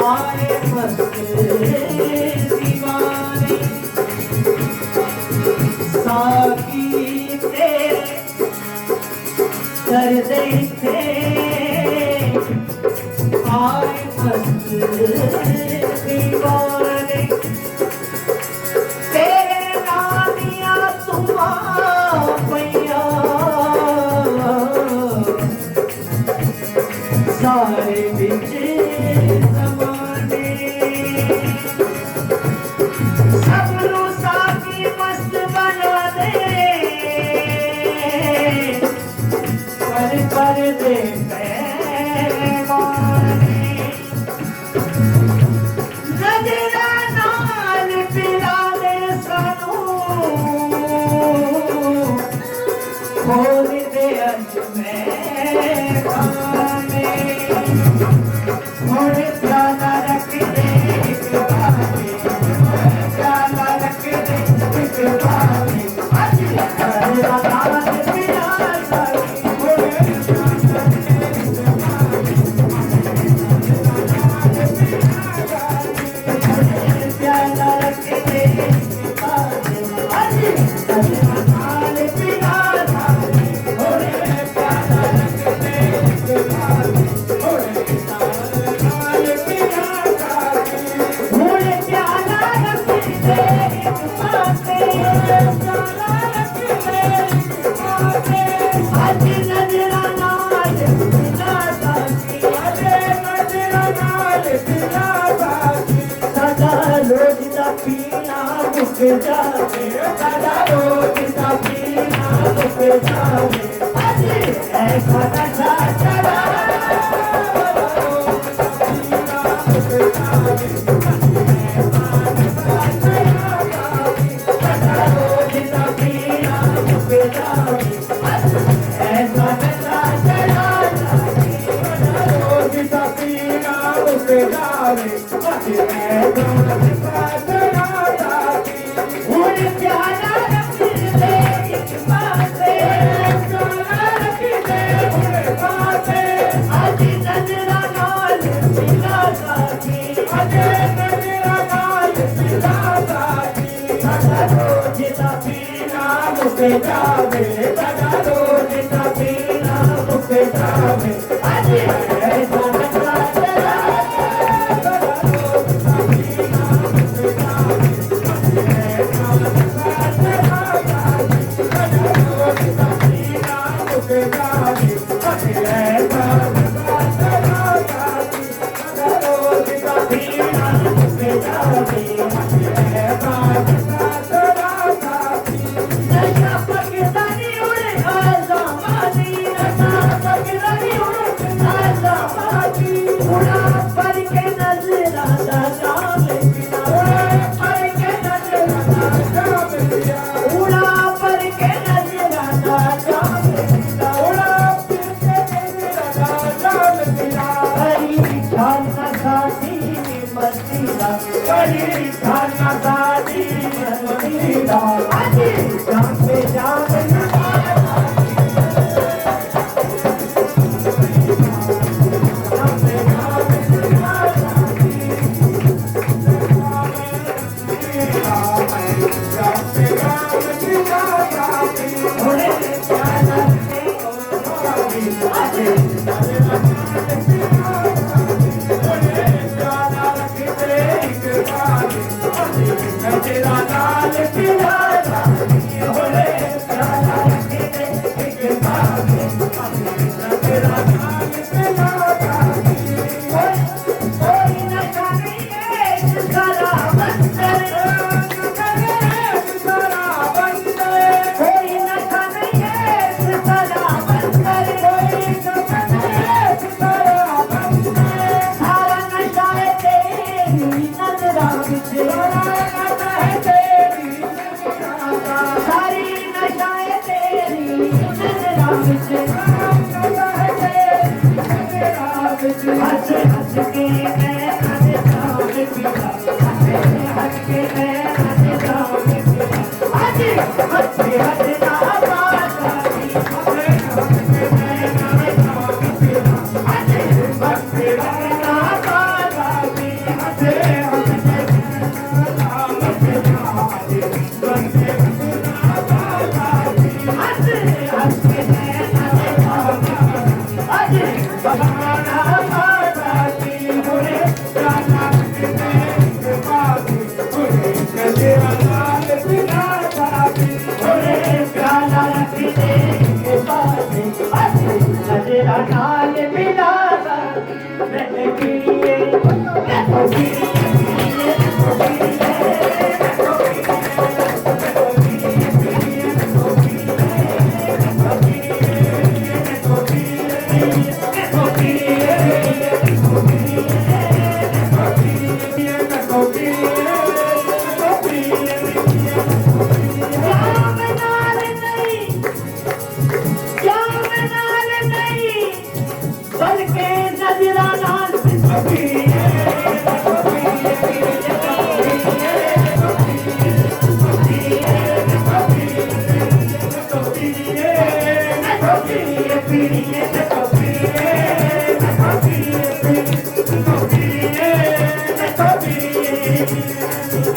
आए मस्त दीवाने साकी तेरे दर्द थे आए मस्त दीवाने तेरे नानिया तुम पैया सारे बिच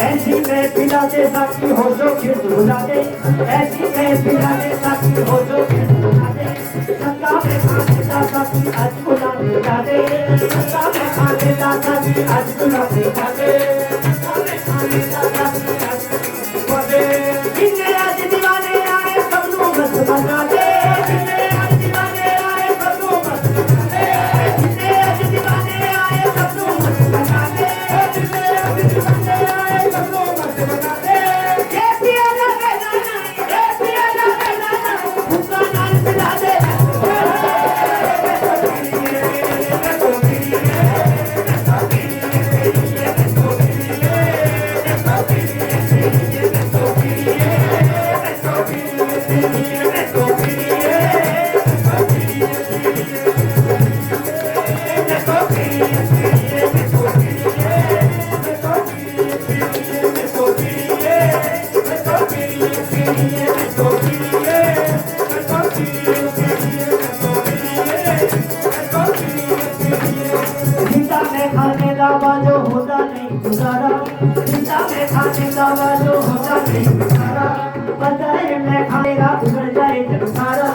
ऐसी मैं पिला दे साथी हो जो फिर भुला दे, ऐसी मैं पिला दे साथी हो जो फिर भुला दे, संगा में खाने का साथी आज बुला देता दे, संगा में खाने का साथी आज बुला देता दे, संगा में खाने का साथी आज बुला दे। जिन्हें आज दीवाने आए सबनों बस बना दे, जिन्हें आज दीवाने आए सबनों बस बना दे, जिन्हें आज दीवाने आए सबनों बस बना दे, जिन्हें आज दीवाने आए सबनों बस बना दे। ये पिया ना बेना नहीं, ये पिया ना बेना नहीं, भूखा नाल पिला दे। गीता में खाने लावा जो होता नहीं गुजारा, गीता में खाने लावा जो होता नहीं गुजारा, बंदरे में खाएगा बिगड़ जाए जग सारा,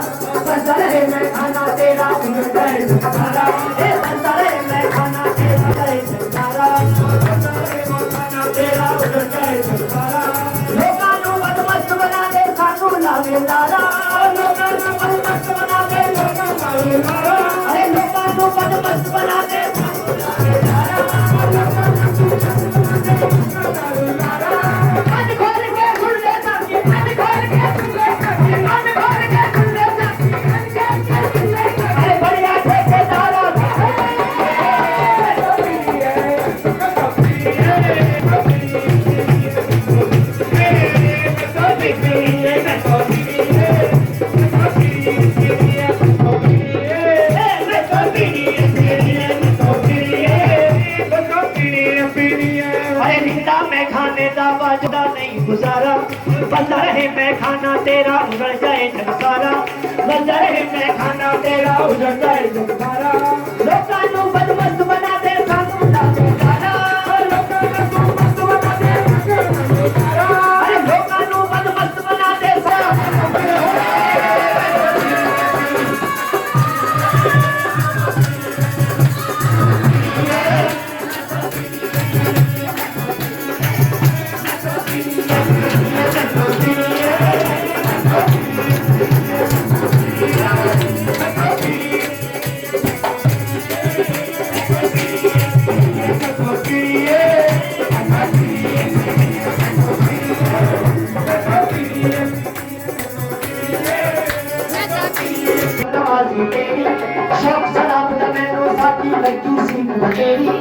बंदरे में खाना तेरा बिगड़ जाए जग सारा, ए बंदरे में खाना तेरा जाए जग सारा, बंदरे में खाना तेरा बिगड़ जाए जग सारा। लोकां नू बदमस्त बना दे सानू लावे लारा, लोकां नू बदमस्त बना दे लोकां लावे लारा, अरे लोकां नू बदमस्त बना दे गुजारा, बंदा रहे मैं खाना तेरा उजड़ जाए जग सारा, बंदा रहे मैं खाना तेरा उजड़ जाए जग सारा। लोकां नू बदमस्त बना दे सानू लावे लारा, लोकां नू बदमस्त बना दे सानू लावे लारा, अरे लोकां नू बदमस्त बना दे शौक शराब दा मैनू साथी लगी सी बतेरी,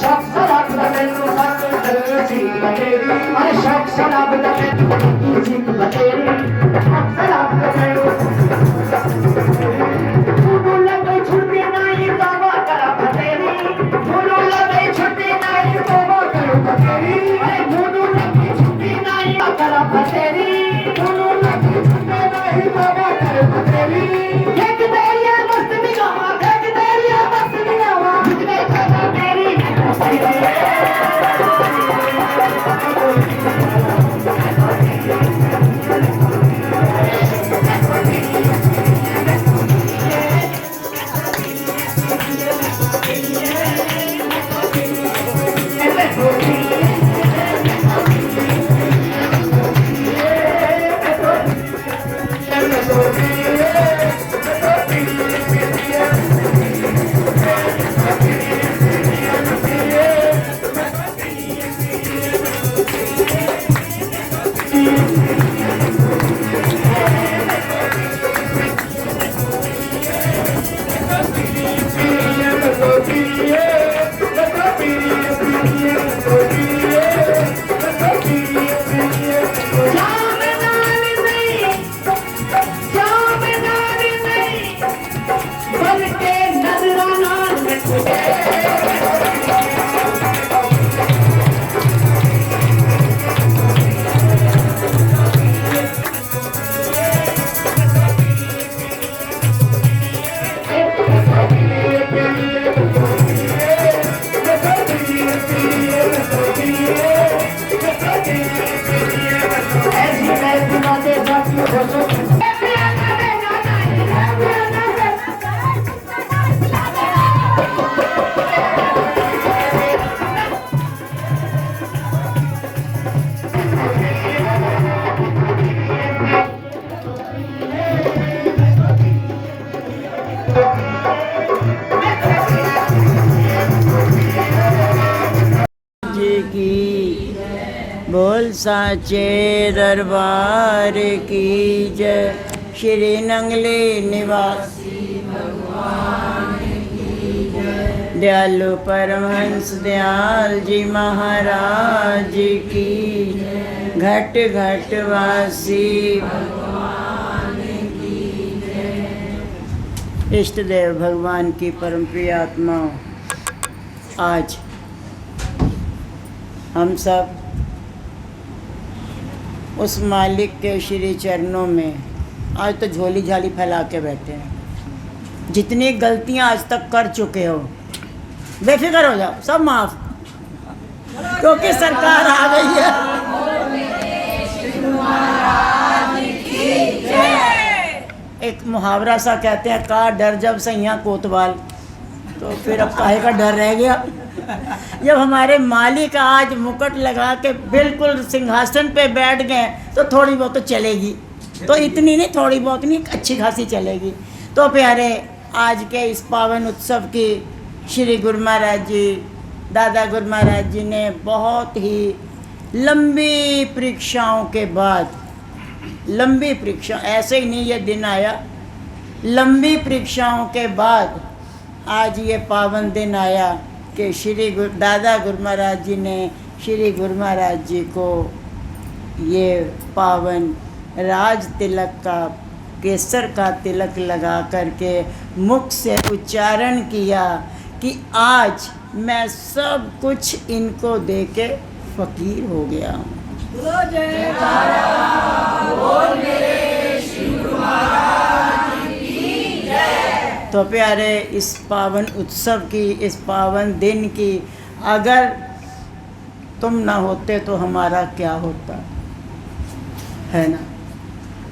शौक शराब दा मैनू साथी लगी सी बतेरी, अरे शौक शराब दा मैनू लगी सी बतेरी, शौक शराब दा मैनू तू लगे छुट्टी नहीं बाबा करा बतेरी, तू लगे छुट्टी नहीं बाबा करा बतेरी, अरे तू लगे छुट्टी नहीं करा बतेरी, तू लगे छुट्टी नहीं बाबा करा बतेरी। तेरी की, बोल साचे दरबार की जय। श्री नंगली निवासी भगवान की जय। दयालु परमहंस दयाल जी महाराज की जय। घट घट वासी भगवान की जय। इष्ट देव भगवान की परम प्रिय आत्माओं, आज हम सब उस मालिक के श्री चरणों में आज तो झोली झाली फैला के बैठे हैं। जितनी गलतियां आज तक कर चुके हो बेफिक्र हो जाओ, सब माफ, क्योंकि सरकार आ गई है। एक मुहावरा सा कहते हैं, का डर जब सैया कोतवाल, तो फिर अब काहे का डर रह गया। जब हमारे मालिक आज मुकुट लगा के बिल्कुल सिंहासन पे बैठ गए तो थोड़ी बहुत तो चलेगी, तो इतनी नहीं, थोड़ी बहुत नहीं, अच्छी खासी चलेगी। तो प्यारे, आज के इस पावन उत्सव की श्री गुरु महाराज जी, दादा गुरु महाराज जी ने बहुत ही लंबी परीक्षाओं के बाद, लंबी परीक्षा, ऐसे ही नहीं ये दिन आया, लंबी परीक्षाओं के बाद आज ये पावन दिन आया कि श्री दादा गुरु महाराज जी ने श्री गुरु महाराज जी को ये पावन राज तिलक का, केसर का तिलक लगा करके मुख से उच्चारण किया कि आज मैं सब कुछ इनको दे के फकीर हो गया हूँ। तो प्यारे, इस पावन उत्सव की, इस पावन दिन की अगर तुम ना होते तो हमारा क्या होता, है ना।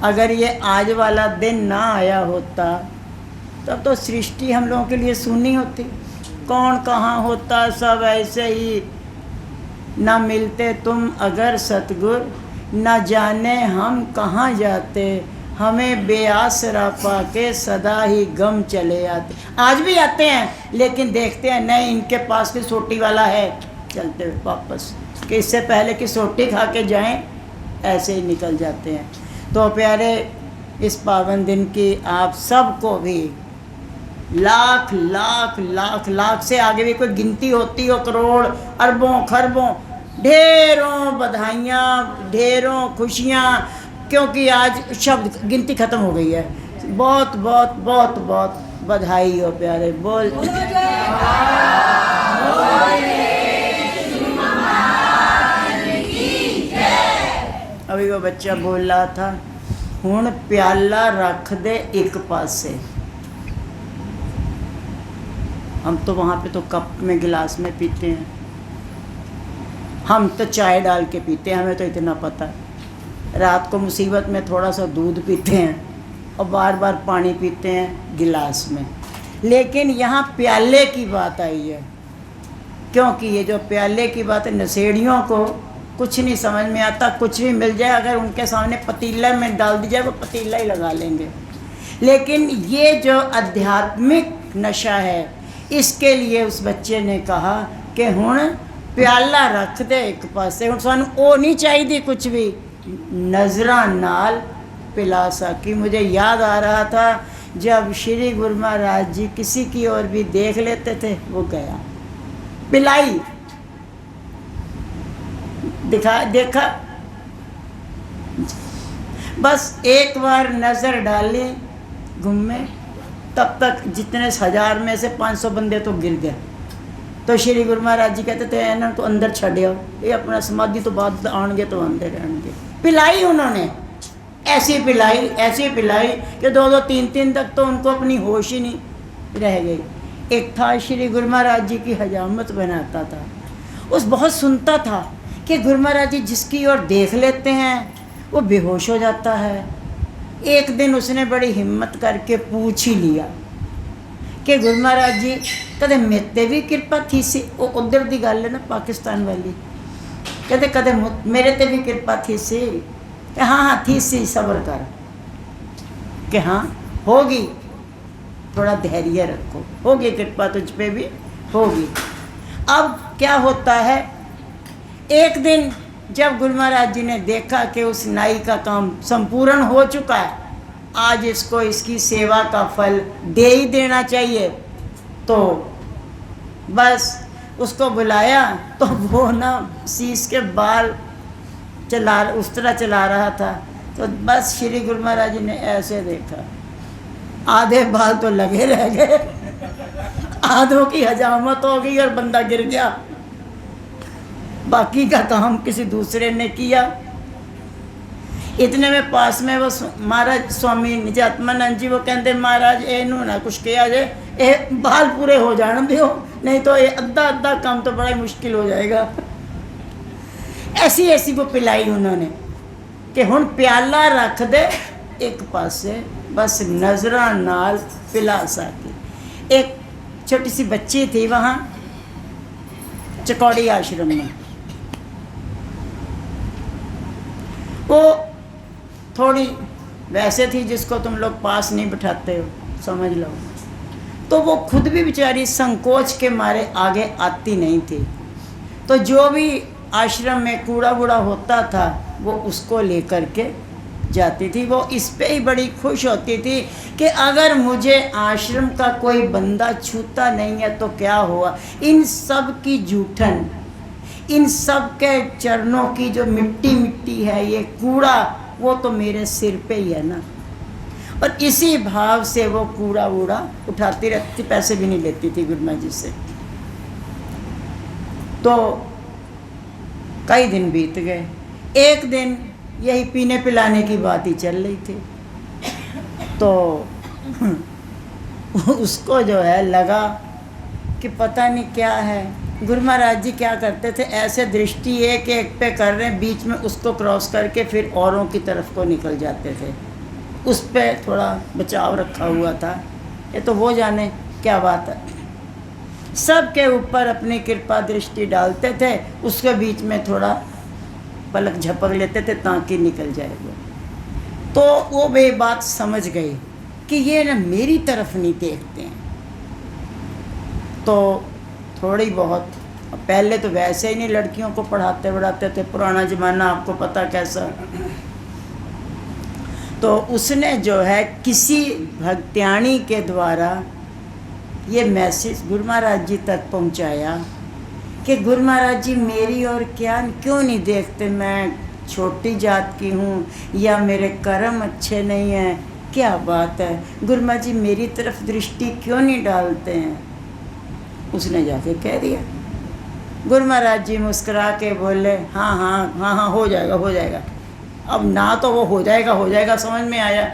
अगर ये आज वाला दिन ना आया होता तब तो सृष्टि हम लोगों के लिए सुनी होती, कौन कहाँ होता, सब ऐसे ही। ना मिलते तुम अगर सतगुर, न जाने हम कहाँ जाते, हमें बेआसरा पाके सदा ही गम चले आते। आज भी आते हैं लेकिन देखते हैं नहीं, इनके पास की सोटी वाला है, चलते वापस, कि इससे पहले कि सोटी खा के जाएं, ऐसे ही निकल जाते हैं। तो प्यारे, इस पावन दिन की आप सबको भी लाख लाख लाख लाख से आगे भी कोई गिनती होती हो, करोड़ अरबों खरबों, ढेरों बधाइयाँ, ढेरों खुशियाँ, क्योंकि आज शब्द गिनती ख़त्म हो गई है। बहुत बहुत बहुत बहुत बधाई हो प्यारे। बोल अभी वो बच्चा बोल रहा था, हुण प्याला रख दे एक पासे। हम तो वहाँ पे तो कप में गिलास में पीते हैं, हम तो चाय डाल के पीते हैं, हमें तो इतना पता है। रात को मुसीबत में थोड़ा सा दूध पीते हैं और बार बार पानी पीते हैं गिलास में। लेकिन यहाँ प्याले की बात आई है, क्योंकि ये जो प्याले की बात है, नशेड़ियों को कुछ नहीं समझ में आता, कुछ भी मिल जाए अगर उनके सामने पतीला में डाल दी जाए वो पतीला ही लगा लेंगे। लेकिन ये जो आध्यात्मिक नशा है, इसके लिए उस बच्चे ने कहा कि हुण प्याला रख दे एक पासे, हुण सानू ओ नहीं चाहिए कुछ भी, नजरा नाल पिला सकी। मुझे याद आ रहा था जब श्री गुरु महाराज जी किसी की ओर भी देख लेते थे, वो गया पिलाई, देखा, बस एक बार नज़र डाली घूमे, तब तक जितने 1000 में से 500 बंदे तो गिर गए। तो श्री गुरु महाराज जी कहते थे इन्हों को अंदर छड़ियो, ये अपना समाधि तो बाद आएंगे तो अंदर रहेंगे। पिलाई उन्होंने, ऐसी पिलाई कि 2-2 3-3 तक तो उनको अपनी होश ही नहीं रह गई। एक था श्री गुरु महाराज जी की हजामत बनाता था, उस बहुत सुनता था कि गुरु महाराज जी जिसकी ओर देख लेते हैं वो बेहोश हो जाता है। एक दिन उसने बड़ी हिम्मत करके पूछ ही लिया कि गुरु महाराज जी कदे मेते भी कृपा थी सी, वो उधर की गल है ना पाकिस्तान वाली, कहते कदे मेरे ते भी कृपा थी सी, हाँ थी सी, सब्र कर, कि हाँ होगी, थोड़ा धैर्य रखो, होगी कृपा तुझ पे भी होगी। अब क्या होता है एक दिन जब गुरु महाराज जी ने देखा कि उस नाई का काम संपूर्ण हो चुका है, आज इसको इसकी सेवा का फल दे ही देना चाहिए, तो बस उसको बुलाया। तो वो ना शीश के बाल उस तरह चला रहा था। तो बस श्री गुरु महाराज जी ने ऐसे देखा, आधे बाल तो लगे रह गए, आधों की हजामत हो गई और बंदा गिर गया। बाकी का काम किसी दूसरे ने किया। इतने में पास में वो महाराज स्वामी निजात्मानंद जी वो कहते, महाराज इनू ना कुछ किया जाए, ये बाल पूरे हो जाने दो, नहीं तो ये अद्धा काम तो बड़ा ही मुश्किल हो जाएगा। ऐसी ऐसी वो पिलाई उन्होंने कि हुण प्याला रख दे एक पासे, बस नजरा नाल पिला सकी। एक छोटी सी बच्ची थी वहाँ चकौड़ी आश्रम में, वो थोड़ी वैसे थी जिसको तुम लोग पास नहीं बिठाते हो, समझ लो। तो वो खुद भी बेचारी संकोच के मारे आगे आती नहीं थी। तो जो भी आश्रम में कूड़ा वूड़ा होता था वो उसको लेकर के जाती थी। वो इस पे ही बड़ी खुश होती थी कि अगर मुझे आश्रम का कोई बंदा छूता नहीं है तो क्या हुआ, इन सब की जूठन, इन सब के चरणों की जो मिट्टी मिट्टी है, ये कूड़ा, वो तो मेरे सिर पे ही है ना। और इसी भाव से वो कूड़ा वूड़ा उठाती रहती, पैसे भी नहीं लेती थी गुरु महाराज जी से। तो कई दिन बीत गए। एक दिन यही पीने पिलाने की बात ही चल रही थी, तो उसको जो है लगा कि पता नहीं क्या है। गुरु महाराज जी क्या करते थे, ऐसे दृष्टि एक एक पे कर रहे हैं, बीच में उसको क्रॉस करके फिर औरों की तरफ को निकल जाते थे। उस पे थोड़ा बचाव रखा हुआ था। ये तो वो जाने क्या बात है, सबके ऊपर अपनी कृपा दृष्टि डालते थे, उसके बीच में थोड़ा पलक झपक लेते थे ताकि निकल जाए वो। तो वो वे बात समझ गई कि ये ना मेरी तरफ नहीं देखते हैं। तो थोड़ी बहुत, पहले तो वैसे ही नहीं लड़कियों को पढ़ाते बढ़ाते थे, पुराना ज़माना आपको पता कैसा। तो उसने जो है किसी भक्त्याणी के द्वारा ये मैसेज गुरु महाराज जी तक पहुंचाया कि गुरु महाराज जी मेरी और क्यों नहीं देखते, मैं छोटी जात की हूँ या मेरे कर्म अच्छे नहीं हैं, क्या बात है, गुरु महाराज जी मेरी तरफ दृष्टि क्यों नहीं डालते हैं। उसने जाके कह दिया। गुरु महाराज जी मुस्कुरा के बोले, हाँ हाँ हाँ हाँ हो जाएगा हो जाएगा। अब ना तो वो हो जाएगा समझ में आया,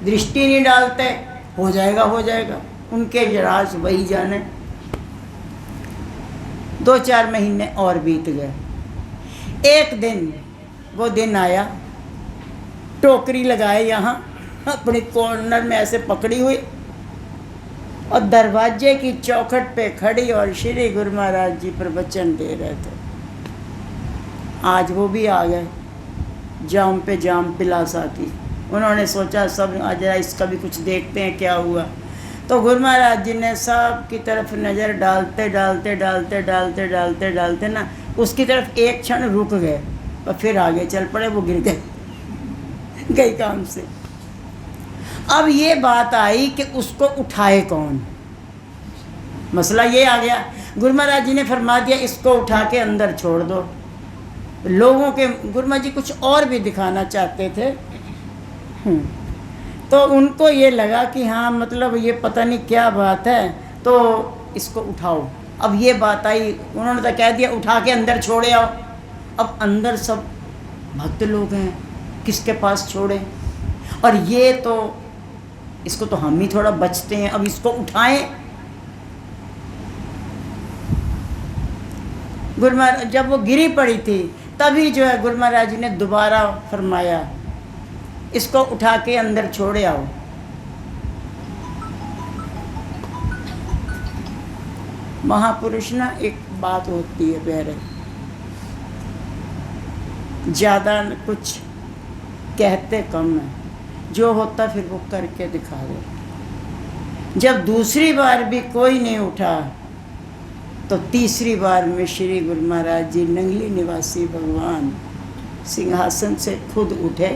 दृष्टि नहीं डालते, हो जाएगा, उनके राज वही जाने। 2-4 महीने और बीत गए। एक दिन वो दिन आया, टोकरी लगाए यहाँ अपने कॉर्नर में ऐसे पकड़ी हुई और दरवाजे की चौखट पे खड़ी और श्री गुरु महाराज जी प्रवचन दे रहे थे। आज वो भी आ गए, जाम पे जाम पिला साकी। उन्होंने सोचा सब आज इसका भी कुछ देखते हैं क्या हुआ। तो गुरु महाराज जी ने सब की तरफ नज़र डालते ना उसकी तरफ एक क्षण रुक गए और फिर आगे चल पड़े। वो गिर गए काम से। अब ये बात आई कि उसको उठाए कौन, मसला ये आ गया। गुरु महाराज जी ने फरमा दिया इसको उठा के अंदर छोड़ दो। लोगों के गुरु महाराज जी कुछ और भी दिखाना चाहते थे, तो उनको ये लगा कि हाँ मतलब ये पता नहीं क्या बात है, तो इसको उठाओ। अब ये बात आई, उन्होंने तो कह दिया उठा के अंदर छोड़े आओ। अब अंदर सब भक्त लोग हैं, किसके पास छोड़े, और ये तो इसको तो हम ही थोड़ा बचते हैं, अब इसको उठाएं। गुरु महाराज जब वो गिरी पड़ी थी तभी जो है गुरु महाराज जी ने दोबारा फरमाया इसको उठा के अंदर छोड़े आओ। महापुरुष ना एक बात होती है प्यारे, ज़्यादा कुछ कहते कम है, जो होता फिर वो करके दिखा दो। जब दूसरी बार भी कोई नहीं उठा तो तीसरी बार में श्री गुरु महाराज जी नंगली निवासी भगवान सिंहासन से खुद उठे,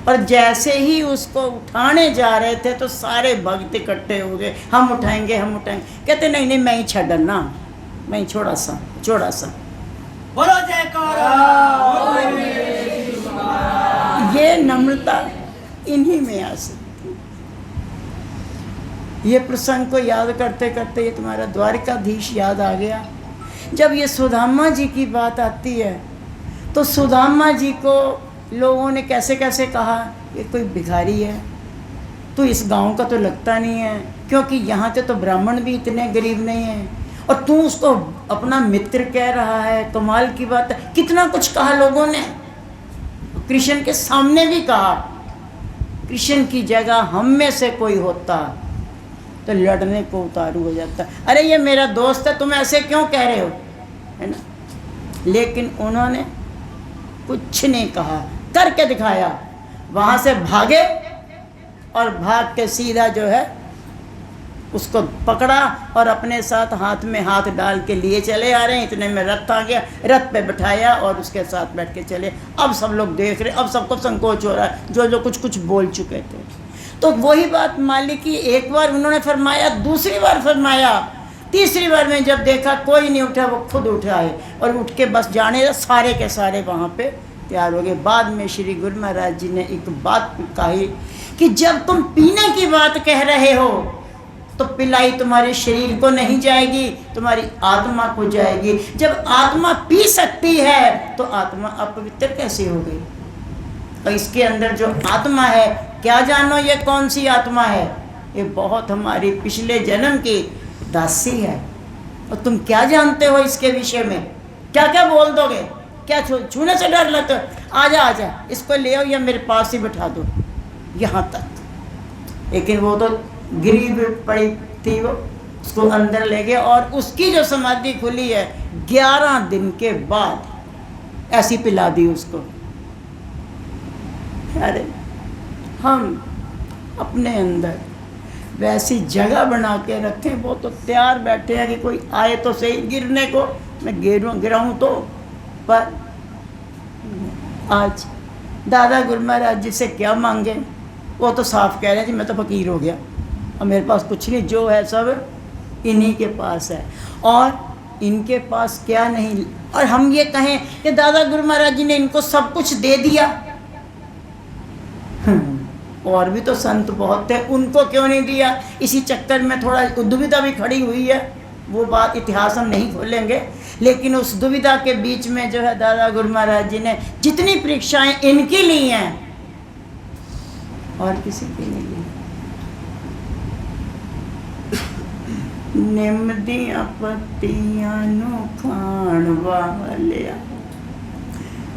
और जैसे ही उसको उठाने जा रहे थे तो सारे भक्त इकट्ठे हो गए, हम उठाएंगे हम उठाएंगे। कहते नहीं नहीं, मैं ही छड़ना, मैं ही छोड़ा सा। बोलो जयकारा। ये नम्रता इन्हीं में आ सकती। ये प्रसंग को याद करते करते ये तुम्हारा द्वारकाधीश याद आ गया। जब ये सुदामा जी की बात आती है तो सुदामा जी को लोगों ने कैसे कैसे कहा, ये कोई भिखारी है, तो इस गांव का तो लगता नहीं है, क्योंकि यहाँ के तो ब्राह्मण भी इतने गरीब नहीं हैं, और तू उसको अपना मित्र कह रहा है, कमाल की बात है। कितना कुछ कहा लोगों ने, कृष्ण के सामने भी कहा। कृष्ण की जगह हम में से कोई होता तो लड़ने को उतारू हो जाता, अरे ये मेरा दोस्त है, तुम ऐसे क्यों कह रहे हो, है ना। लेकिन उन्होंने कुछ नहीं कहा, करके दिखाया। वहाँ से भागे और भाग के सीधा जो है उसको पकड़ा और अपने साथ हाथ में हाथ डाल के लिए चले आ रहे हैं। इतने में रथ आ गया, रथ पे बिठाया और उसके साथ बैठ के चले। अब सब लोग देख रहे, अब सबको संकोच हो रहा है, जो जो कुछ बोल चुके थे। तो वही बात मालिक की एक बार उन्होंने फरमाया, दूसरी बार फरमाया, तीसरी बार में जब देखा कोई नहीं उठा, वो खुद उठा है और उठ के बस जाने, सारे के सारे वहाँ पे तैयार हो गए। बाद में श्री गुरु महाराज जी ने एक बात कही कि जब तुम पीने की बात कह रहे हो तो पिलाई तुम्हारे शरीर को नहीं जाएगी, तुम्हारी आत्मा को जाएगी। जब आत्मा पी सकती है तो आत्मा अपवित्र कैसे हो गई। और इसके अंदर जो आत्मा है, क्या जानो ये कौन सी आत्मा है, ये बहुत हमारी पिछले जन्म की दासी है। और तुम क्या जानते हो इसके विषय में, क्या क्या बोल दोगे, क्या छूने से डर लगता है। आजा आजा, इसको ले आओ या मेरे पास ही बिठा दो, यहाँ तक। लेकिन वो तो गिरी पड़ी थी, वो उसको अंदर ले गए और उसकी जो समाधि खुली है 11 दिन के बाद ऐसी पिला दी उसको। अरे हम अपने अंदर वैसी जगह बना के रखें, वो तो तैयार बैठे हैं कि कोई आए तो सही गिरने को, मैं गिराऊं तो। पर आज दादा गुरु महाराज जी से क्या मांगे, वो तो साफ कह रहे हैं जी मैं तो फकीर हो गया, और मेरे पास कुछ नहीं, जो है सब इन्हीं के पास है। और इनके पास क्या नहीं, और हम ये कहें कि दादा गुरु महाराज जी ने इनको सब कुछ दे दिया। और भी तो संत बहुत थे, उनको क्यों नहीं दिया। इसी चक्कर में थोड़ा दुविधा भी खड़ी हुई है, वो बात इतिहास हम नहीं खोलेंगे। लेकिन उस दुविधा के बीच में जो है दादा गुरु महाराज जी ने जितनी परीक्षाएं इनकी ली हैं और किसी की नहीं ली। निम्दियां पत्तियां नु खाण वालिया,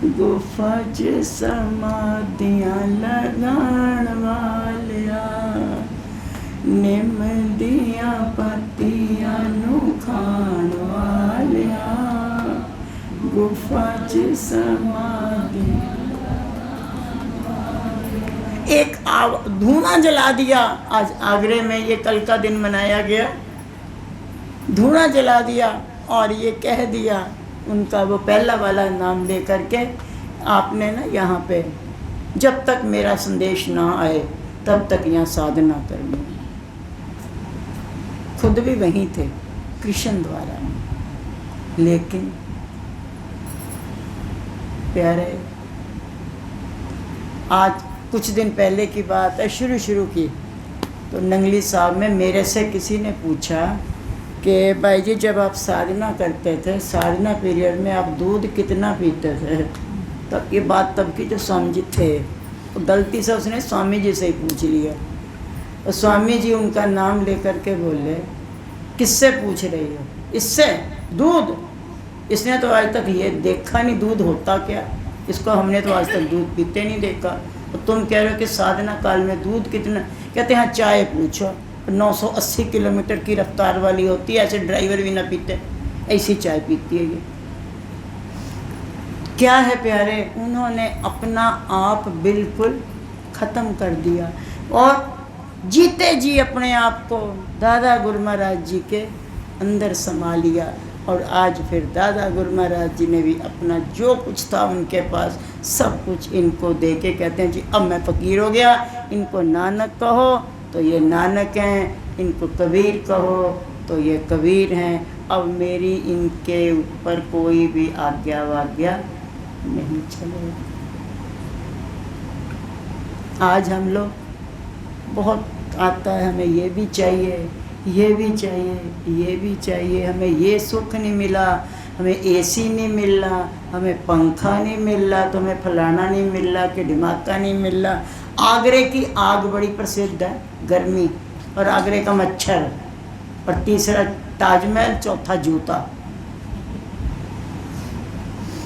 गुफा च समाधियां लगाण वालिया। निम्दियां पत्तियां नु खाण वालिया, गुफा च समाधियां। एक धुआं जला दिया। आज आगरे में ये कल का दिन मनाया गया, धुआं जला दिया और ये कह दिया उनका वो पहला वाला नाम ले करके, आपने ना यहाँ पे जब तक मेरा संदेश ना आए तब तक यहाँ साधना करनी। खुद भी वहीं थे कृष्ण द्वारा। लेकिन प्यारे, आज कुछ दिन पहले की बात है, शुरू की, तो नंगली साहब में मेरे से किसी ने पूछा कि भाई जी जब आप साधना करते थे, साधना पीरियड में आप दूध कितना पीते थे। तब ये बात तब की जो स्वामी जी थे, तो गलती से उसने स्वामी जी से ही पूछ लिया। और स्वामी जी उनका नाम लेकर के बोले, किससे पूछ रही हो, इससे दूध। इसने तो आज तक ये देखा नहीं दूध होता क्या, इसको हमने तो आज तक दूध पीते नहीं देखा। तो तुम कह रहे हो कि साधना काल में दूध कितना। कहते हैं चाय पूछो, 980 किलोमीटर की रफ्तार वाली होती है, ऐसे ड्राइवर भी ना पीते, ऐसी चाय पीती है ये। क्या है प्यारे, उन्होंने अपना आप बिल्कुल ख़त्म कर दिया और जीते जी अपने आप को दादा गुरु महाराज जी के अंदर समा लिया। और आज फिर दादा गुरु महाराज जी ने भी अपना जो कुछ था उनके पास सब कुछ इनको दे के कहते हैं जी अब मैं फ़कीर हो गया, इनको नानक कहो तो ये नानक हैं, इनको कबीर कहो तो ये कबीर हैं। अब मेरी इनके ऊपर कोई भी आज्ञा वाज्ञा नहीं चलेगी। आज हम लोग बहुत आता है, हमें ये भी चाहिए, ये भी चाहिए, ये भी चाहिए, हमें ये सुख नहीं मिला, हमें एसी नहीं मिल रहा, हमें पंखा नहीं मिल रहा, तो हमें फलाना नहीं मिल रहा कि ढिमाका नहीं मिल रहा। आगरे की आग बड़ी प्रसिद्ध है, गर्मी, और आगरे का मच्छर, और तीसरा ताजमहल, चौथा जूता।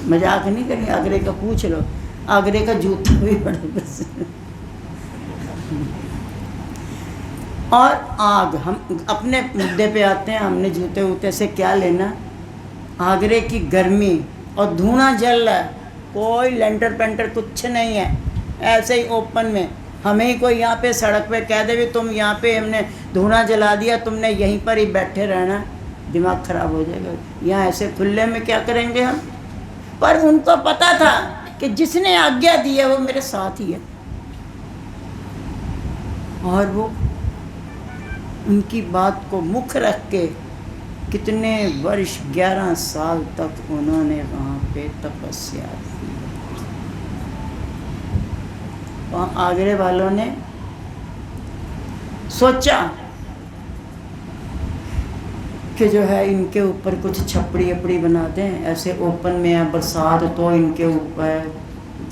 मजाक नहीं करें, आगरे का पूछ लो, आगरे का जूता भी बड़ा प्रसिद्ध। और आग, हम अपने मुद्दे पे आते हैं, हमने जूते वूते से क्या लेना। आगरे की गर्मी और धुआं जल रहा है, कोई लेंटर पेंटर कुछ नहीं है, ऐसे ही ओपन में। हमें ही कोई यहाँ पे सड़क पे कह दे भी तुम यहाँ पे हमने धुआं जला दिया, तुमने यहीं पर ही बैठे रहना, दिमाग ख़राब हो जाएगा। यहाँ ऐसे खुले में क्या करेंगे हम। पर उनको पता था कि जिसने आज्ञा दी है वो मेरे साथ ही है, और वो उनकी बात को मुख रख के कितने वर्ष, 11 साल तक उन्होंने वहाँ पे तपस्या की। वहाँ आगरे वालों ने सोचा कि जो है इनके ऊपर कुछ छपड़ी अपड़ी बना दें, ऐसे ओपन में है, बरसात तो इनके ऊपर,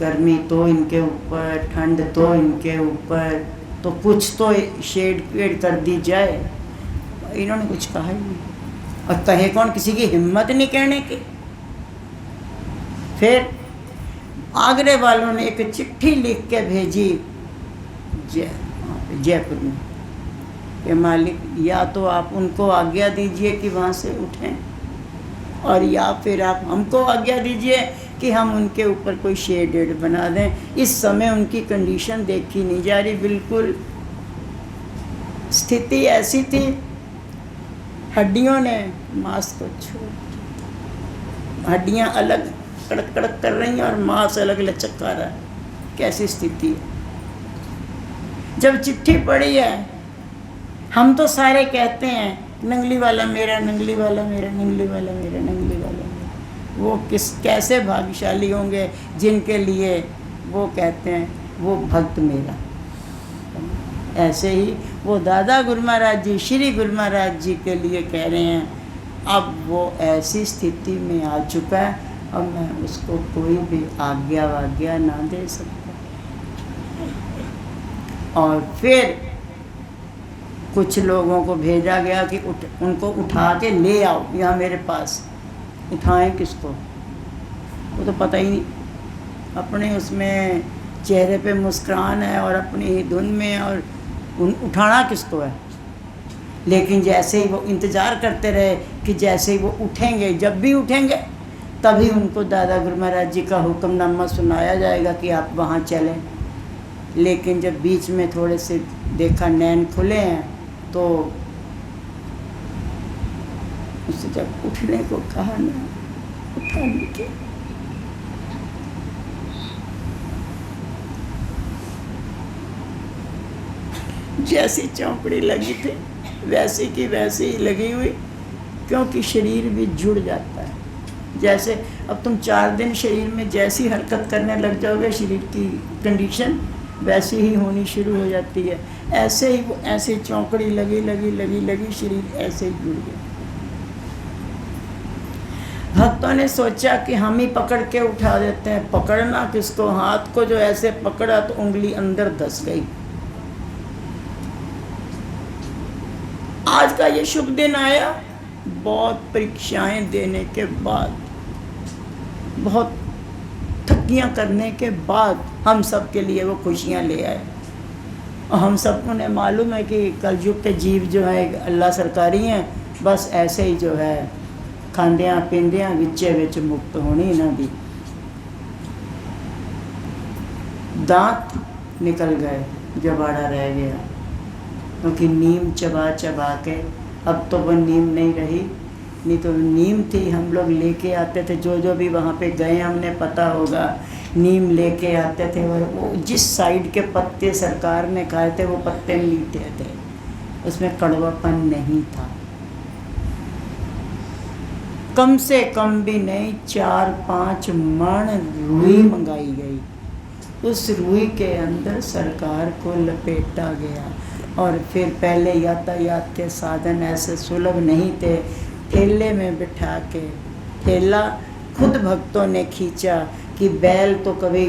गर्मी तो इनके ऊपर, ठंड तो इनके ऊपर, तो कुछ तो शेड पेड़ कर दी जाए। इन्होंने कुछ कहा ही नहीं, और कहे कौन, किसी की हिम्मत नहीं कहने की। फिर आगरे वालों ने एक चिट्ठी लिख के भेजी जयपुर में कि मालिक या तो आप उनको आज्ञा दीजिए कि वहाँ से उठें, और या फिर आप हमको आज्ञा दीजिए कि हम उनके ऊपर कोई शेड बना दें। इस समय उनकी कंडीशन देखी नहीं जा रही, बिल्कुल स्थिति ऐसी थी, हड्डियों ने मांस को छोड़, हड्डियां अलग कड़क कड़क कर रही हैं और मांस अलग लचक कर रहा है। कैसी स्थिति है। जब चिट्ठी पड़ी है, हम तो सारे कहते हैं नंगली वाला मेरा, नंगली वाला मेरा, नंगली वाला मेरा, नंगली वाला मेरा। वो कैसे भाग्यशाली होंगे जिनके लिए वो कहते हैं वो भक्त मेरा। ऐसे ही वो दादा गुरु महाराज जी, श्री गुरु महाराज जी के लिए कह रहे हैं, अब वो ऐसी स्थिति में आ चुका है, अब मैं उसको कोई भी आज्ञा वाज्ञा ना दे सकता। और फिर कुछ लोगों को भेजा गया कि उनको उठा के ले आओ यहाँ मेरे पास। उठाएं किसको, वो तो पता ही नहीं, अपने उसमें चेहरे पे मुस्कान है और अपनी ही धुन में, और उठाना किसको है। लेकिन जैसे ही वो इंतज़ार करते रहे कि जैसे ही वो उठेंगे, जब भी उठेंगे तभी उनको दादा गुरु महाराज जी का हुक्मनामा सुनाया जाएगा कि आप वहाँ चलें। लेकिन जब बीच में थोड़े से देखा नैन खुले हैं, तो उससे जब उठने को कहा ना, उठाने के जैसी चौपड़ी लगी थी वैसी की वैसी ही लगी हुई, क्योंकि शरीर भी जुड़ जाता है। जैसे अब तुम 4 दिन शरीर में जैसी हरकत करने लग जाओगे, शरीर की कंडीशन वैसी ही होनी शुरू हो जाती है। ऐसे ही वो ऐसे चौकड़ी लगी लगी लगी लगी, शरीर ऐसे ही जुड़ गया। भक्तों ने सोचा कि हम ही पकड़ के उठा देते हैं। पकड़ना किसको, हाथ को जो ऐसे पकड़ा तो उंगली अंदर धंस गई। आज का ये शुभ दिन आया, बहुत परीक्षाएं देने के बाद, बहुत थकियां करने के बाद हम सब के लिए वो खुशियां ले आए। और हम सब उन्हें मालूम है कि कलयुग के जीव जो है अल्लाह सरकारी हैं, बस ऐसे ही जो है खांदियां पींदियां विचे विच मुक्त होनी इन्हां दी। दांत निकल गए, जबाड़ा रह गया, क्योंकि नीम चबा चबा के अब तो वो नीम नहीं रही, नहीं तो नीम थी, हम लोग लेके आते थे, जो जो भी वहाँ पे गए हमने पता होगा, नीम लेके आते थे। और वो जिस साइड के पत्ते सरकार ने खाए थे वो पत्ते मीठे थे, उसमें कड़वापन नहीं था। कम से कम भी नहीं 4-5 मण रुई मंगाई गई। उस रुई के अंदर सरकार को लपेटा गया। और फिर पहले यातायात के साधन ऐसे सुलभ नहीं थे, ठेले में बिठा के, ठेला खुद भक्तों ने खींचा कि बैल तो कभी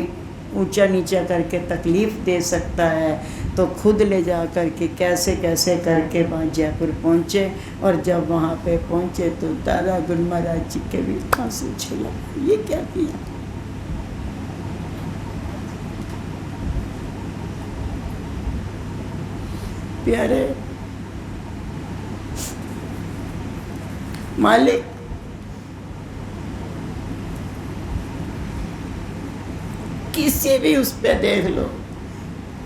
ऊंचा नीचा करके तकलीफ़ दे सकता है, तो खुद ले जा कर के कैसे कैसे करके वहाँ जयपुर पहुँचे। और जब वहाँ पे पहुँचे तो दादा गुरु महाराज जी के भी आंसू छिला, ये क्या किया। प्यारे मालिक, किसी भी उस पे देख लो,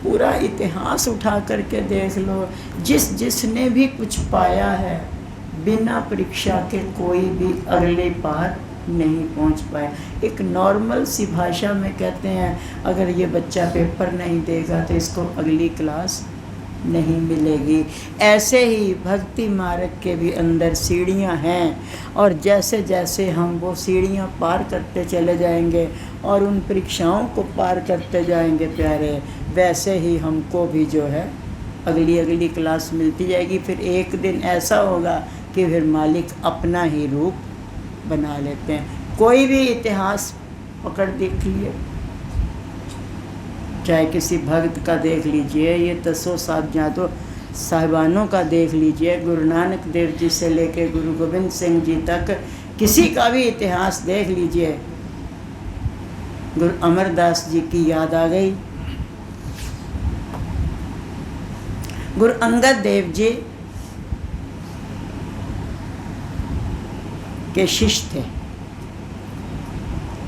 पूरा इतिहास उठा करके देख लो, जिसने भी कुछ पाया है बिना परीक्षा के कोई भी अगले पार नहीं पहुंच पाया। एक नॉर्मल सी भाषा में कहते हैं, अगर ये बच्चा पेपर नहीं देगा तो इसको अगली क्लास नहीं मिलेगी। ऐसे ही भक्ति मार्ग के भी अंदर सीढ़ियां हैं, और जैसे जैसे हम वो सीढ़ियां पार करते चले जाएंगे और उन परीक्षाओं को पार करते जाएंगे प्यारे, वैसे ही हमको भी जो है अगली क्लास मिलती जाएगी। फिर एक दिन ऐसा होगा कि फिर मालिक अपना ही रूप बना लेते हैं। कोई भी इतिहास पकड़ देख लिए, चाहे किसी भक्त का देख लीजिए, ये तसो साहबजादों साहिबानों का देख लीजिए, गुरु नानक देव जी से लेके गुरु गोविंद सिंह जी तक, किसी का भी इतिहास देख लीजिए। गुरु अमरदास जी की याद आ गई। गुरु अंगद देव जी के शिष्य थे,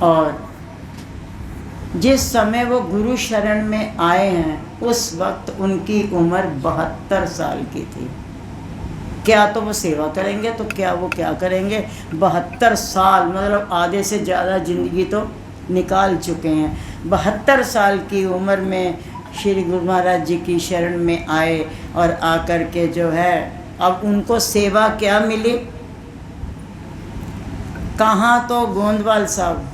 और जिस समय वो गुरु शरण में आए हैं उस वक्त उनकी उम्र 72 साल की थी। क्या तो वो सेवा करेंगे, तो क्या वो क्या करेंगे। 72 साल मतलब आधे से ज़्यादा ज़िंदगी तो निकाल चुके हैं। 72 साल की उम्र में श्री गुरु महाराज जी की शरण में आए, और आकर के जो है अब उनको सेवा क्या मिली। कहाँ तो गोंदवाल साहब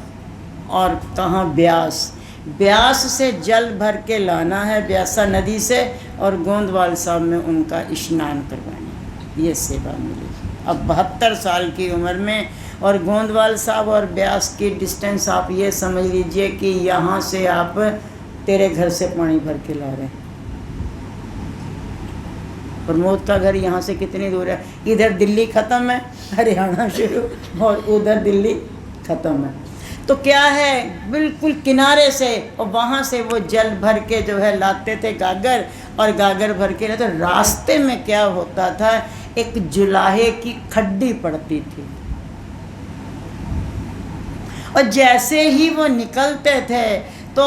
और कहाँ ब्यास से जल भर के लाना है ब्यासा नदी से, और गोंदवाल साहब में उनका स्नान करवाना, ये सेवा मिली। अब 72 साल की उम्र में, और गोंदवाल साहब और ब्यास की डिस्टेंस आप ये समझ लीजिए कि यहाँ से आप तेरे घर से पानी भर के ला रहे हैं। प्रमोद का घर यहाँ से कितनी दूर है, इधर दिल्ली ख़त्म है, हरियाणा शुरू, और उधर दिल्ली ख़त्म है। तो क्या है, बिल्कुल किनारे से, और वहाँ से वो जल भर के जो है लाते थे गागर, और गागर भर के तो रास्ते में क्या होता था, एक जुलाहे की खड्डी पड़ती थी, और जैसे ही वो निकलते थे तो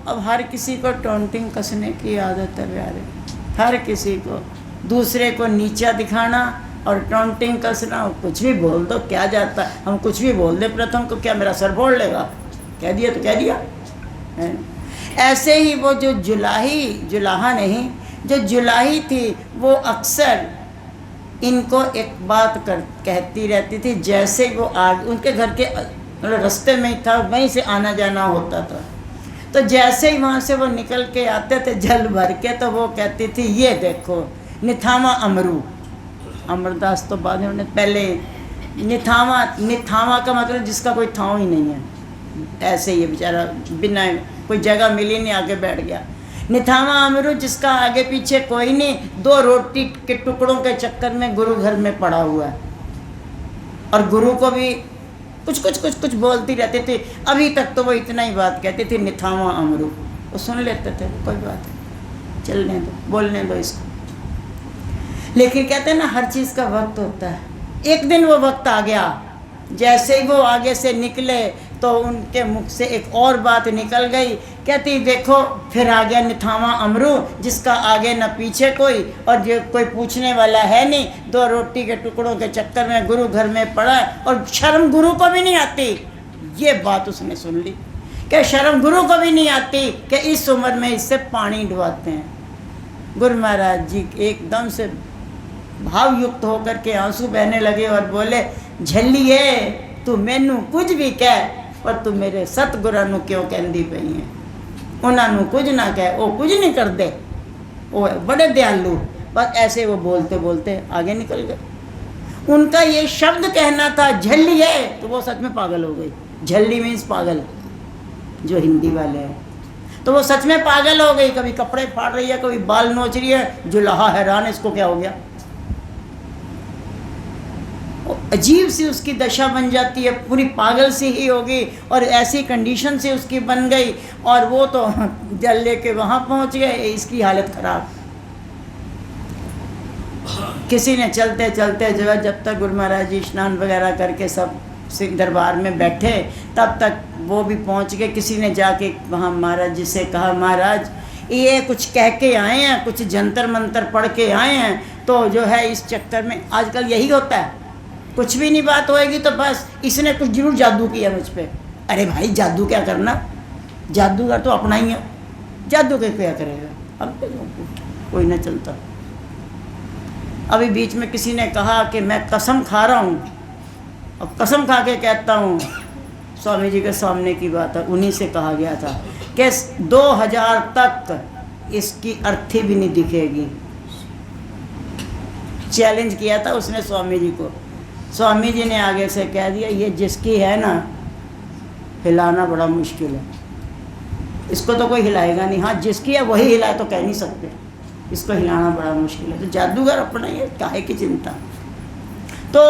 अब हर किसी को टोंटिंग कसने की आदत है प्यारे, हर किसी को दूसरे को नीचा दिखाना और टोंटिंग कसना। कुछ भी बोल दो, क्या जाता है, हम कुछ भी बोल दे प्रथम को, क्या मेरा सर फोड़ लेगा, कह दिया तो कह दिया है। ऐसे ही वो जो जुलाहा नहीं, जो जुलाही थी, वो अक्सर इनको एक बात कहती रहती थी। जैसे वो आगे उनके घर के रास्ते में ही था, वहीं से आना जाना होता था, तो जैसे ही वहाँ से वो निकल के आते थे जल भर के, तो वो कहती थी ये देखो निथावा अमरू। अमरदास तो बाद में, उन्होंने पहले निथावा का मतलब जिसका कोई ठाव ही नहीं है, ऐसे ही बेचारा बिना कोई जगह मिली नहीं आके बैठ गया। निथावा अमरू जिसका आगे पीछे कोई नहीं, 2 रोटी के टुकड़ों के चक्कर में गुरु घर में पड़ा हुआ है, और गुरु को भी कुछ बोलती रहती थी। अभी तक तो वो इतना ही बात कहती थी, निथावा अमरू, वो सुन लेते थे, कोई बात नहीं, चलने दो, बोलने दो इसको। लेकिन कहते हैं ना, हर चीज़ का वक्त होता है। एक दिन वो वक्त आ गया, जैसे ही वो आगे से निकले तो उनके मुख से एक और बात निकल गई। कहती देखो फिर आ गया निथावा अमरू, जिसका आगे न पीछे कोई, और जो कोई पूछने वाला है नहीं। 2 रोटी के टुकड़ों के चक्कर में गुरु घर में पड़ा और शर्म गुरु को भी नहीं आती। ये बात उसने सुन ली कि शर्म गुरु को भी नहीं आती कि इस उम्र में इससे पानी डुबाते हैं। गुरु महाराज जी एकदम से भाव युक्त होकर के आंसू बहने लगे और बोले, झल्लीए तू मैनू कुछ भी कह, पर तू मेरे सतगुरां नू क्यों कहंदी पई है? उन्होंने कुछ ना कह, वो कुछ नहीं कर दे, वो बड़े दयालु। बस ऐसे वो बोलते बोलते आगे निकल गए। उनका ये शब्द कहना था झल्लीए, तो वो सच में पागल हो गई। झल्ली मीन्स पागल, जो हिंदी वाले हैं, तो वो सच में पागल हो गई। कभी कपड़े फाड़ रही है, कभी बाल नोच रही है। जुलाहा हैरान, इसको क्या हो गया? अजीब सी उसकी दशा बन जाती है, पूरी पागल सी ही होगी, और ऐसी कंडीशन से उसकी बन गई। और वो तो जल लेके वहाँ पहुँच गए, इसकी हालत ख़राब। किसी ने चलते चलते जो है, जब तक गुरु महाराज जी स्नान वगैरह करके सब सिंह दरबार में बैठे, तब तक वो भी पहुँच गए। किसी ने जाके वहाँ महाराज जी से कहा, महाराज ये कुछ कह के आए हैं, कुछ जंतर मंतर पढ़ के आए हैं, तो जो है इस चक्कर में आजकल यही होता है, कुछ भी नहीं बात होएगी तो बस इसने कुछ जरूर जादू किया मुझ पे। अरे भाई जादू क्या करना, जादूगर तो अपना ही है, जादू के क्या करेगा? अब कोई ना चलता। अभी बीच में किसी ने कहा कि मैं कसम खा रहा हूँ, अब कसम खा के कहता हूँ, स्वामी जी के सामने की बात है, उन्हीं से कहा गया था कि 2000 तक इसकी अर्थी भी नहीं दिखेगी। चैलेंज किया था उसने स्वामी जी को। स्वामी जी ने आगे से कह दिया, ये जिसकी है ना, हिलाना बड़ा मुश्किल है, इसको तो कोई हिलाएगा नहीं। हाँ जिसकी है वही हिलाए तो कह नहीं सकते, इसको हिलाना बड़ा मुश्किल है। तो जादूगर अपना ही है, काहे की चिंता। तो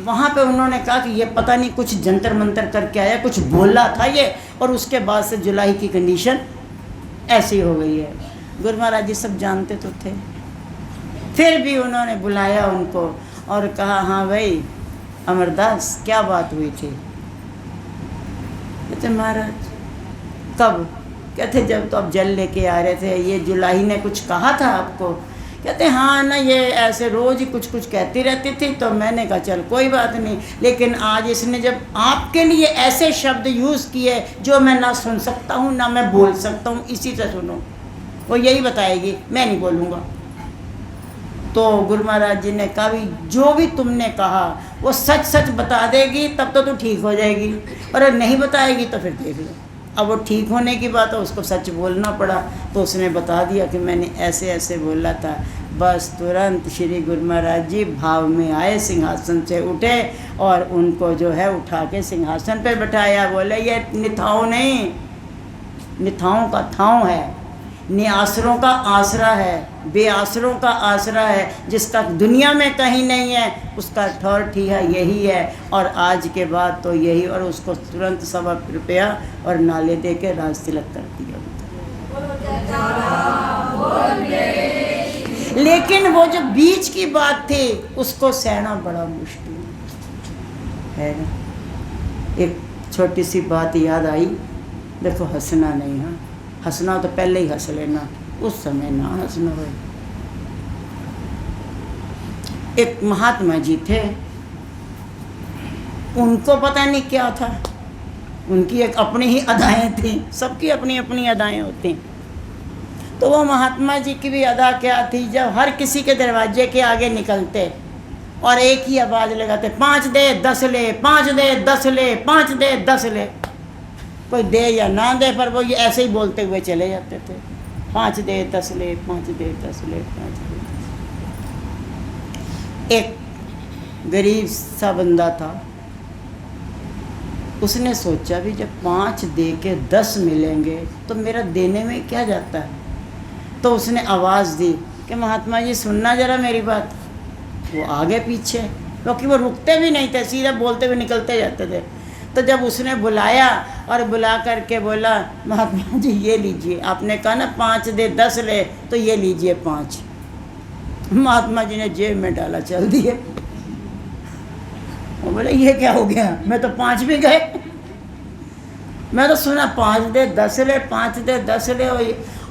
वहाँ पे उन्होंने कहा कि ये पता नहीं कुछ जंतर मंतर करके आया, कुछ बोला था ये, और उसके बाद से जुलाई की कंडीशन ऐसी हो गई है। गुरु महाराज जी सब जानते तो थे, फिर भी उन्होंने बुलाया उनको और कहा, हाँ भाई अमरदास क्या बात हुई थी? कहते महाराज कब? कहते जब तो आप जल लेके आ रहे थे, ये जुलाई ने कुछ कहा था आपको? कहते हाँ ना, ये ऐसे रोज़ ही कुछ कुछ कहती रहती थी, तो मैंने कहा चल कोई बात नहीं, लेकिन आज इसने जब आपके लिए ऐसे शब्द यूज़ किए जो मैं ना सुन सकता हूँ ना मैं बोल सकता हूँ, इसी से सुनो, वो यही बताएगी, मैं नहीं बोलूँगा। तो गुरु महाराज जी ने कहा भी जो भी तुमने कहा वो सच सच बता देगी, तब तो तू ठीक हो जाएगी, और नहीं बताएगी तो फिर देख लो। अब वो ठीक होने की बात है, उसको सच बोलना पड़ा, तो उसने बता दिया कि मैंने ऐसे ऐसे बोला था। बस तुरंत श्री गुरु महाराज जी भाव में आए, सिंहासन से उठे और उनको जो है उठा के सिंहासन पे बैठाया। बोले ये निथाओं नहीं, निथाओं का थाव है, निआसरों का आसरा है, बेआसरों का आसरा है, जिसका दुनिया में कहीं नहीं है, उसका अथॉरिटी है यही है, और आज के बाद तो यही। और उसको तुरंत 100 रुपया और नाले दे के राज तिलक कर दिया। लेकिन वो जो बीच की बात थी उसको सहना बड़ा मुश्किल है ना। एक छोटी सी बात याद आई, देखो हंसना नहीं, हाँ हंसना तो पहले ही हंस लेना, उस समय ना हंसना हो। एक महात्मा जी थे, उनको पता नहीं क्या था, उनकी एक अपनी ही अदाएं थी, सबकी अपनी अपनी अदाएं होती। तो वो महात्मा जी की भी अदा क्या थी, जब हर किसी के दरवाजे के आगे निकलते और एक ही आवाज़ लगाते, 5 दे 10 ले, 5 दे 10 ले, 5 दे 10 ले। कोई दे या ना दे, पर वो ये ऐसे ही बोलते हुए चले जाते थे, 5 दे 10 ले, 5 दे 10 ले, 5 दे। एक गरीब सा बंदा था, उसने सोचा भी जब 5 दे के 10 मिलेंगे तो मेरा देने में क्या जाता है। तो उसने आवाज़ दी कि महात्मा जी सुनना ज़रा मेरी बात। वो आगे पीछे, क्योंकि वो रुकते भी नहीं थे, सीधे बोलते हुए निकलते जाते थे। तो जब उसने बुलाया और बुला करके बोला, महात्मा जी ये लीजिए, आपने कहा ना 5 दे 10 ले, तो ये लीजिए 5। महात्मा जी ने जेब में डाला, चल दिए। वो बोले ये क्या हो गया, मैं तो 5 भी गए, मैं तो सुना 5 दे 10 ले, 5 दे 10 ले,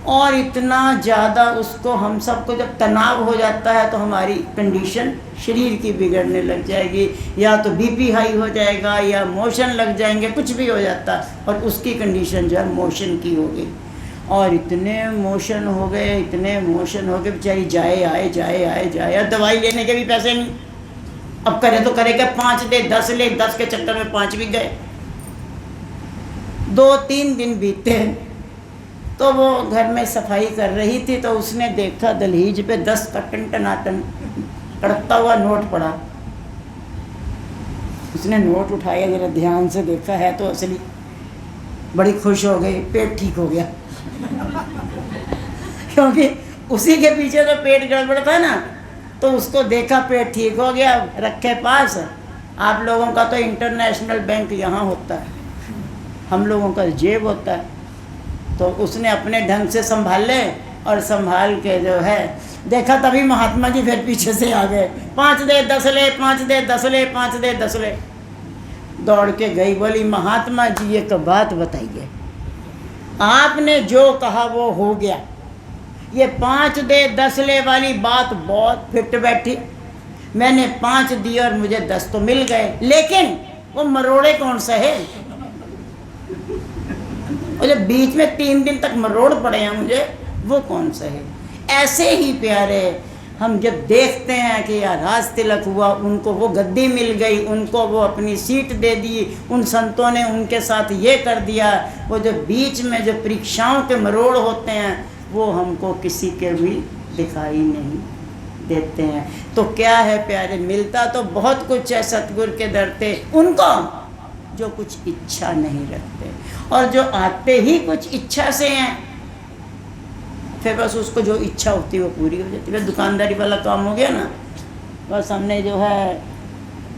और इतना ज़्यादा उसको, हम सबको जब तनाव हो जाता है तो हमारी कंडीशन शरीर की बिगड़ने लग जाएगी, या तो बीपी हाई हो जाएगा या मोशन लग जाएंगे, कुछ भी हो जाता है, और उसकी कंडीशन जो है मोशन की हो गई। और इतने मोशन हो गए, इतने मोशन हो गए, बेचारी जाए आए जाए आए जाए, और दवाई लेने के भी पैसे नहीं। अब करे तो करे क्या, 5 दे 10 ले, 10 के चक्कर में 5 भी गए। 2-3 दिन बीते तो वो घर में सफाई कर रही थी, तो उसने देखा दहलीज पे 10 का टनाटन कड़कता हुआ नोट पड़ा। उसने नोट उठाया, जरा ध्यान से देखा, है तो असली। बड़ी खुश हो गई, पेट ठीक हो गया क्योंकि उसी के पीछे तो पेट गड़बड़ था ना, तो उसको देखा पेट ठीक हो गया, रखे पास। आप लोगों का तो इंटरनेशनल बैंक यहाँ होता है, हम लोगों का जेब होता है। तो उसने अपने ढंग से संभाले, और संभाल के जो है देखा, तभी महात्मा जी फिर पीछे से आ गए, 5 दे 10 ले, 5 दे 10 ले, 5 दे 10 ले। दौड़ के गई, बोली महात्मा जी एक बात बताइए, आपने जो कहा वो हो गया, ये 5 दे 10 ले वाली बात बहुत फिट बैठी, मैंने 5 दिए और मुझे 10 तो मिल गए, लेकिन वो मरोड़े कौन सा है, और जब बीच में 3 दिन तक मरोड़ पड़े हैं मुझे, वो कौन सा है। ऐसे ही प्यारे, हम जब देखते हैं कि यार राज तिलक हुआ, उनको वो गद्दी मिल गई, उनको वो अपनी सीट दे दी, उन संतों ने उनके साथ ये कर दिया, वो जो बीच में जो परीक्षाओं के मरोड़ होते हैं वो हमको किसी के भी दिखाई नहीं देते हैं। तो क्या है प्यारे, मिलता तो बहुत कुछ है सतगुरु के दर पे उनको जो कुछ इच्छा नहीं रखते, और जो आते ही कुछ इच्छा से हैं, फिर बस उसको जो इच्छा होती है वो पूरी हो जाती है। दुकानदारी वाला काम हो गया ना, बस हमने जो है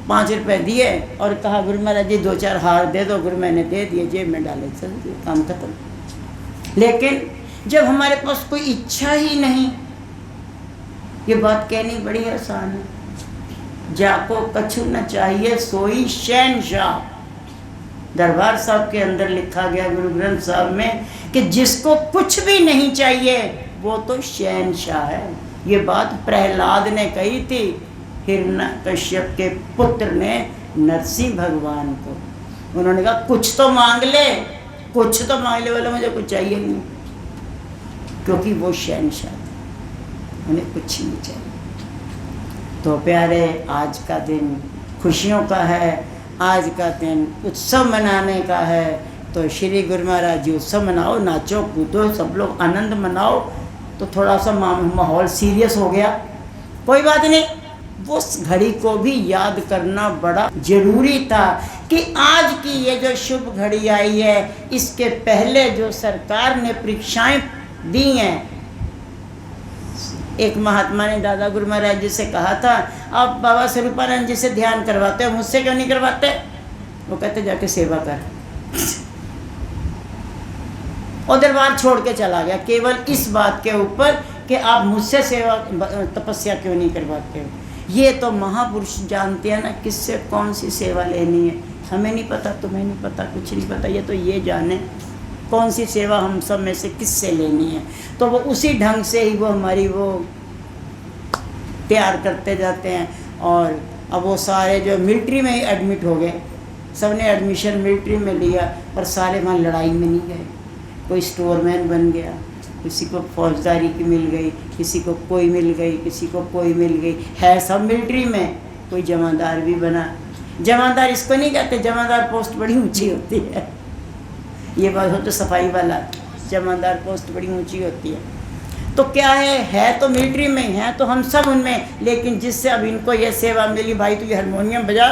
5 रुपए दिए और कहा गुरु महाराज जी 2-4 हार दे दो, गुरु मैंने दे दिए, जेब में डाले, चल दिए, काम खत्म। लेकिन जब हमारे पास कोई इच्छा ही नहीं, ये बात कहनी बड़ी आसान है, जाको कछु न चाहिए सोई शहनशाह। दरबार साहब के अंदर लिखा गया गुरु ग्रंथ साहब में कि जिसको कुछ भी नहीं चाहिए वो तो शहनशाह है। ये बात प्रहलाद ने कही थी, हिरण्यकश्यप के पुत्र ने नरसिंह भगवान को। उन्होंने कहा कुछ तो मांग ले, कुछ तो मांग ले, बोले मुझे कुछ चाहिए नहीं, क्योंकि वो शहनशाह थे, उन्हें कुछ नहीं चाहिए। तो प्यारे, आज का दिन खुशियों का है, आज का दिन उत्सव मनाने का है। तो श्री गुरु महाराज जी उत्सव मनाओ, नाचो कूदो, सब लोग आनंद मनाओ। तो थोड़ा सा माहौल सीरियस हो गया, कोई बात नहीं, उस घड़ी को भी याद करना बड़ा ज़रूरी था कि आज की ये जो शुभ घड़ी आई है, इसके पहले जो सरकार ने परीक्षाएं दी हैं। एक महात्मा ने दादा गुरु महाराज जी से कहा था, आप बाबा स्वरूपानंद जी से ध्यान करवाते हो, मुझसे क्यों नहीं करवाते? वो कहते जाके सेवा कर। और दरबार छोड़ के चला गया केवल इस बात के ऊपर कि आप मुझसे सेवा तपस्या क्यों नहीं करवाते हो। ये तो महापुरुष जानते हैं ना किससे कौन सी सेवा लेनी है। हमें नहीं पता, तुम्हें नहीं पता, कुछ नहीं पता, ये तो ये जाने कौन सी सेवा हम सब में से किससे लेनी है। तो वो उसी ढंग से ही वो हमारी वो तैयार करते जाते हैं। और अब वो सारे जो मिलिट्री में ही एडमिट हो गए, सब ने एडमिशन मिलिट्री में लिया, और सारे वहाँ लड़ाई में नहीं गए। कोई स्टोरमैन बन गया, किसी को फौजदारी की मिल गई, किसी को कोई मिल गई, किसी को कोई मिल गई, है सब मिलिट्री में। कोई जमादार भी बना। जमादार इसको नहीं कहते, जमादार पोस्ट बड़ी ऊंची होती है। ये बात हो तो सफाई वाला, जमादार पोस्ट बड़ी ऊंची होती है। तो क्या है तो मिलिट्री में है, तो हम सब उनमें। लेकिन जिससे अब इनको ये सेवा मिली, भाई तू ये हारमोनियम बजा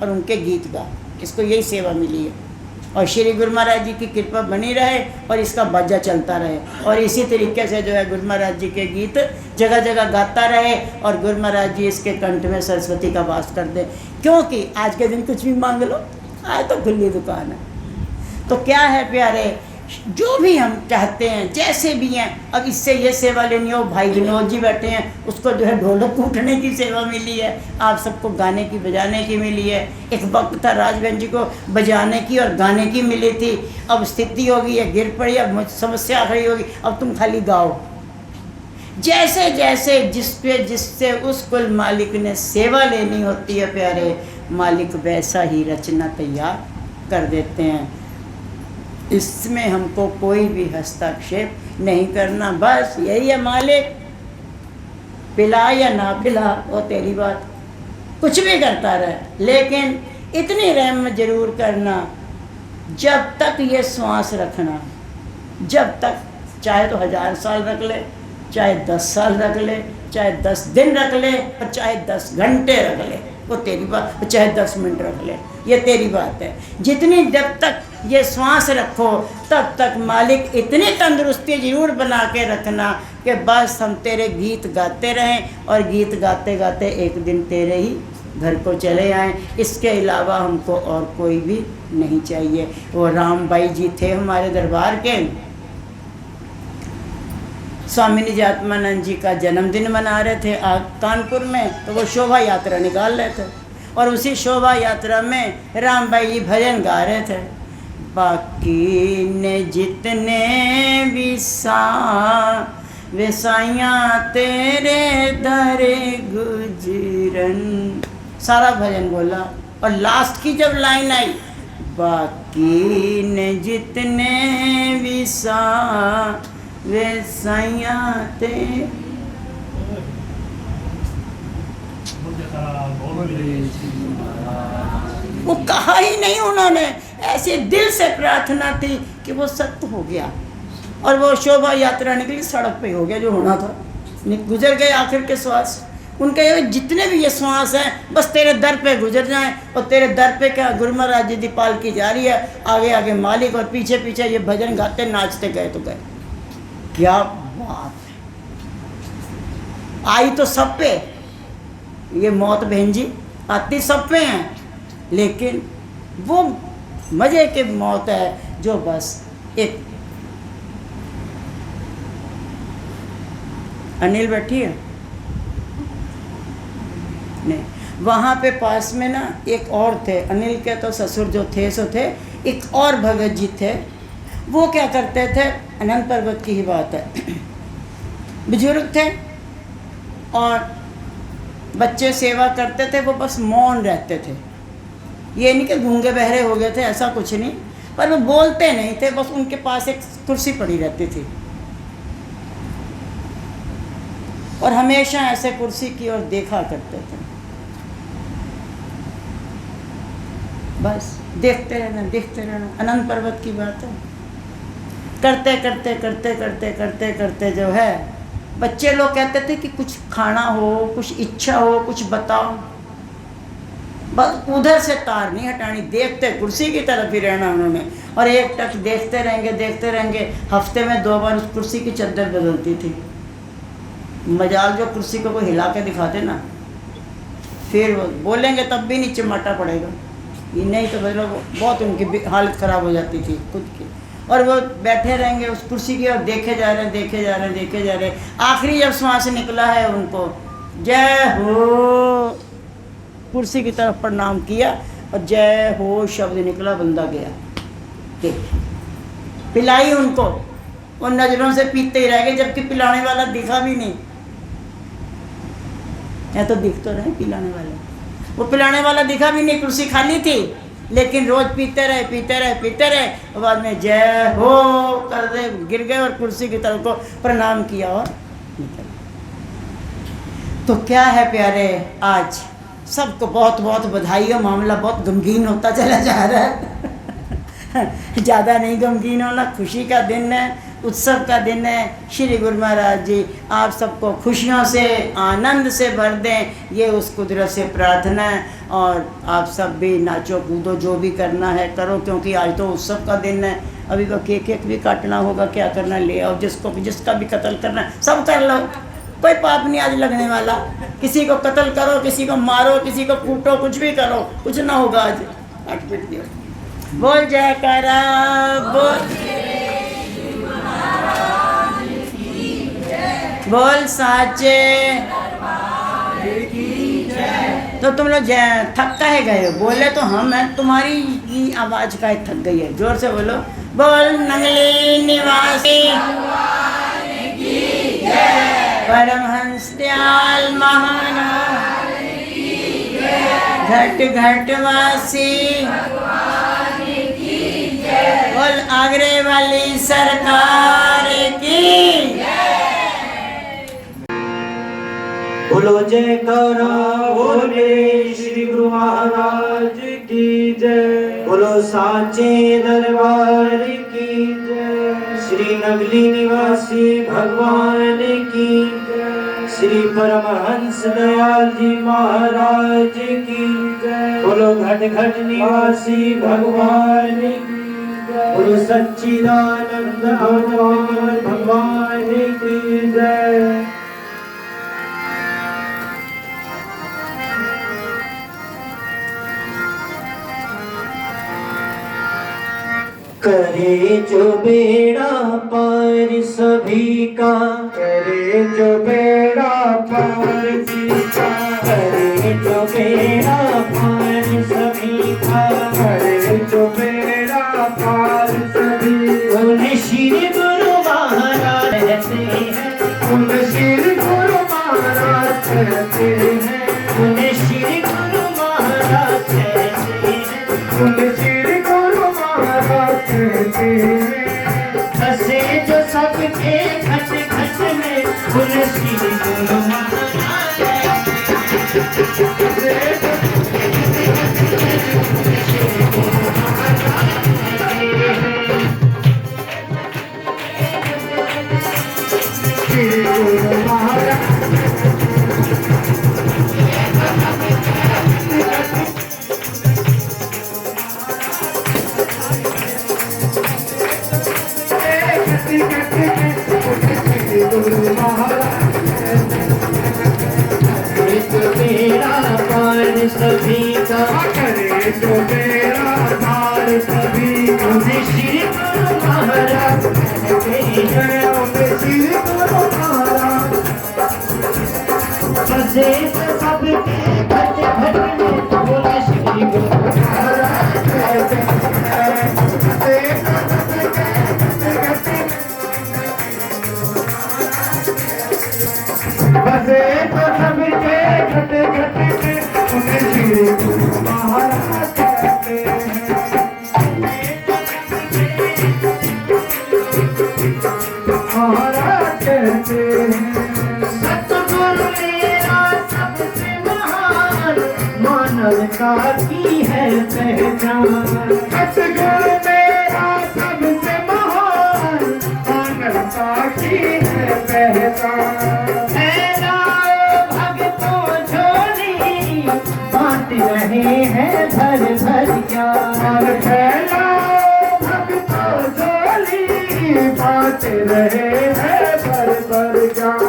और उनके गीत गा, इसको यही सेवा मिली है। और श्री गुरु महाराज जी की कृपा बनी रहे और इसका बाजा चलता रहे, और इसी तरीके से जो है गुरु महाराज जी के गीत जगह जगह गाता रहे, और गुरु महाराज जी इसके कंठ में सरस्वती का वास कर दे। क्योंकि आज के दिन कुछ भी मांग लो, आज तो खुली दुकान है। तो क्या है प्यारे जो भी हम चाहते हैं, जैसे भी हैं। अब इससे ये सेवा लेनी हो, भाई विनोद जी बैठे हैं, उसको जो है ढोलक कूटने की सेवा मिली है, आप सबको गाने की बजाने की मिली है। एक वक्त था राजबहन जी को बजाने की और गाने की मिली थी, अब स्थिति होगी है गिर पड़ी, अब समस्या खड़ी होगी, अब तुम खाली गाओ। जैसे जैसे जिससे उस कुल मालिक ने सेवा लेनी होती है प्यारे, मालिक वैसा ही रचना तैयार कर देते हैं। इसमें हमको कोई भी हस्तक्षेप नहीं करना, बस यही है मालिक, पिला या ना पिला वो तेरी बात, कुछ भी करता रहे, लेकिन इतनी रहम जरूर करना, जब तक ये श्वास रखना, जब तक, चाहे तो 1000 साल रख ले, चाहे 10 साल रख ले, चाहे 10 दिन रख ले, और चाहे 10 घंटे रख ले, वो तेरी बात, चाहे 10 मिनट रख ले, ये तेरी बात है। जितनी जब तक ये श्वास रखो तब तक मालिक इतनी तंदुरुस्ती जरूर बना के रखना कि बस हम तेरे गीत गाते रहें, और गीत गाते गाते एक दिन तेरे ही घर को चले आएँ। इसके अलावा हमको और कोई भी नहीं चाहिए। वो राम बाई जी थे हमारे दरबार के, स्वामी निजात्मानंद जी का जन्मदिन मना रहे थे कानपुर में, तो वो शोभा यात्रा निकाल रहे थे, और उसी शोभा यात्रा में राम बाई जी भजन गा रहे थे। बाकी ने जितने विसा विसाइयाँ तेरे दरे गुजरन, सारा भजन बोला, और लास्ट की जब लाइन आई, बाकी ने जितने विसा विसाइयाँ ते, वो कहा ही नहीं उन्होंने, ऐसे दिल से प्रार्थना थी कि वो सत्य हो गया, और वो शोभा यात्रा निकली, सड़क पे हो गया जो होना था, गुजर गए आखिर के श्वास। उनके ये जितने भी ये श्वास हैं बस तेरे दर पे गुजर जाएं, और तेरे दर पे क्या गुरु महाराज जी की पालकी जा रही है, आगे आगे मालिक, और पीछे पीछे ये भजन गाते नाचते गए तो गए। क्या बात है, आई तो सब पे ये मौत बहन जी, आती सब पे हैं, लेकिन वो मज़े की मौत है जो बस एक अनिल बैठी है नहीं, वहाँ पे पास में ना एक और थे, अनिल के तो ससुर जो थे सो थे, एक और भगत जी थे, वो क्या करते थे, अनंत पर्वत की ही बात है, बुजुर्ग थे और बच्चे सेवा करते थे, वो बस मौन रहते थे, ये नहीं कि गूंगे बहरे हो गए थे, ऐसा कुछ नहीं, पर वो बोलते नहीं थे, बस उनके पास एक कुर्सी पड़ी रहती थी, और हमेशा ऐसे कुर्सी की ओर देखा करते थे, बस देखते रहना, अनंत पर्वत की बात है। करते करते करते करते करते करते जो है, बच्चे लोग कहते थे कि कुछ खाना हो, कुछ इच्छा हो, कुछ बताओ, बस उधर से तार नहीं हटानी, देखते कुर्सी की तरफ ही रहना उन्होंने, और एक टक देखते रहेंगे। हफ्ते में 2 बार उस कुर्सी की चादर बदलती थी, मजाल जो कुर्सी को कोई हिला के दिखाते ना, फिर वो बोलेंगे तब भी नीचे माटा पड़ेगा, ये नहीं तो मतलब बहुत उनकी हालत ख़राब हो जाती थी खुद की, और वो बैठे रहेंगे उस कुर्सी की और देखे जा रहे। आखिरी जब श्वास निकला है उनको जय हो, कुर्सी की तरफ प्रणाम किया और जय हो शब्द निकला, बंदा गया। देख पिलाई उनको, वो नज़रों से पीते ही रह गए, जबकि पिलाने वाला दिखा भी नहीं। या तो दिख तो रहे पिलाने वाले, वो पिलाने वाला दिखा भी नहीं, कुर्सी खाली थी, लेकिन रोज पीते रहे, और बाद में जय हो कर दे, गिर गए और कुर्सी की तरफ को प्रणाम किया और निकल। तो क्या है प्यारे, आज सबको बहुत बहुत बधाई हो, मामला बहुत गमगीन होता चला जा रहा है ज़्यादा नहीं गमगीन होना, खुशी का दिन है, उत्सव का दिन है। श्री गुरु महाराज जी आप सबको खुशियों से आनंद से भर दें, ये उस कुदरत से प्रार्थना है। और आप सब भी नाचो कूदो, जो भी करना है करो, क्योंकि आज तो उत्सव का दिन है। अभी तो केक भी काटना होगा, क्या करना ले आओ, जिसका भी कत्ल करना है सब कर लो, कोई पाप नहीं आज लगने वाला। किसी को कत्ल करो, किसी को मारो, किसी को कूटो, कुछ भी करो, कुछ ना होगा आज। 8 मिनट दियो, बोल जयकारा बोल। बोल साचे। तो तुम लोग थक काहे गए हो? बोले तो हम हैं, तुम्हारी ही आवाज काहे थक गई है? जोर से बोलो। बोल नंगली निवासी परमहंस दयाल महाराज घट घट वासी बोल आगरे वाली सरकार की। बोलो जयकारा बोले श्री गुरु महाराज की जय। बोलो साचे दरबार की जय। श्री नगली निवासी भगवान की जय। श्री परमहंस दयाल जी महाराज की जय। बोलो घट घट निवासी भगवान की जय। बोलो सच्चिदानंद अवतार भगवान की जय। करे जो बेड़ा पार सभी का, करे जो बेड़ा पार सभी का, करे जो बेड़ा पार सभी का, करे जो बेड़ा पार सभी। उन्हें श्री गुरु महाराज कहते हैं, उन्हें श्री गुरु महाराज कहते हैं, उन्हें श्री गुरु महाराज कहते हैं, उन्हें श्री गुरु महाराज कहते हैं। हंसे जो सबके घट घट में, उन्हें श्री गुरु महाराज श्री गुरु महाराज। सभी का करे जो मेरा भार सभी का। उन्हें श्री गुरु महाराज कहते हैं, उन्हें श्री गुरु महाराज। बसे सबके घट घट में, बोले श्री गुरु महाराज कहते हैं। बसे सबके घट घट में, उन्हें श्री गुरु महाराज कहते हैं। महाराज कहते हैं। सतगुरु मेरा सबसे महान, मानवता की है पहचान। सतगुरु मेरा सबसे महान, मानवता की है पहचान। रहे हैं भर भर ज्ञान, फैलाओ भक्तों झोली, बांट रहे हैं भर भर ज्ञान।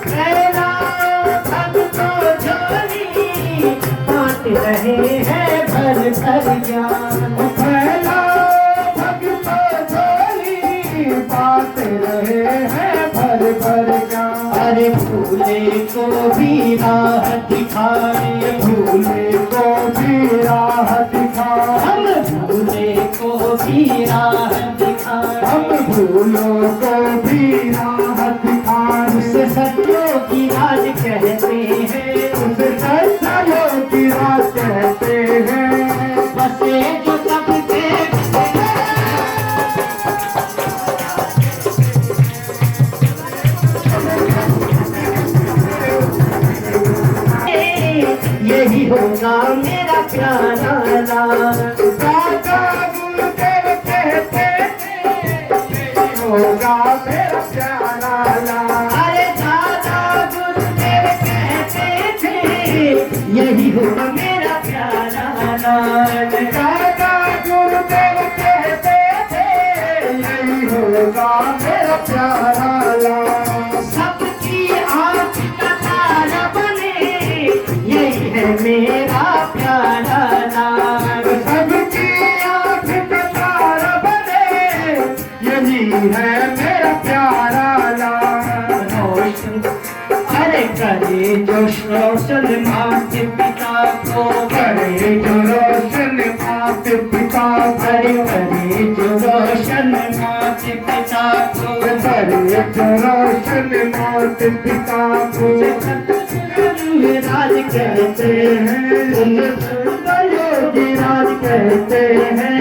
फैलाओ भक्तों झोली, बांट रहे हैं भर भर ज्ञान। फैलाओ भक्तों झोली, बांट रहे हैं भर भर ज्ञान। अरे भूले को भी राह दिखाए, भूले को भी राह दिखा, हम भूले को भी राह दिखा, हम भूलों को भी राह दिखा। उसे सत्यों की राज कहते हैं, उसे सत्यों की राज कहते हैं। बसे जो सबके यही होगा मेरा प्यारा लाल। दादा गुरुदेव कहते थे, होगा मेरा प्यारा लाल। अरे दादा गुरुदेव कहते थे, यही होगा मेरा प्यारा लाल। दादा गुरुदेव कहते थे, यही होगा मेरा प्यारा लाल। सबकी आँख का तारा बने, यही है मेरा प्यारा लाल। सबकी आँख का तारा बने, यही है मेरा प्यारा लाल। रोशन करे जो रोशन मात पिता को, करे जो रोशन मात पिता को। राज कहते हैं, योगी राज कहते हैं।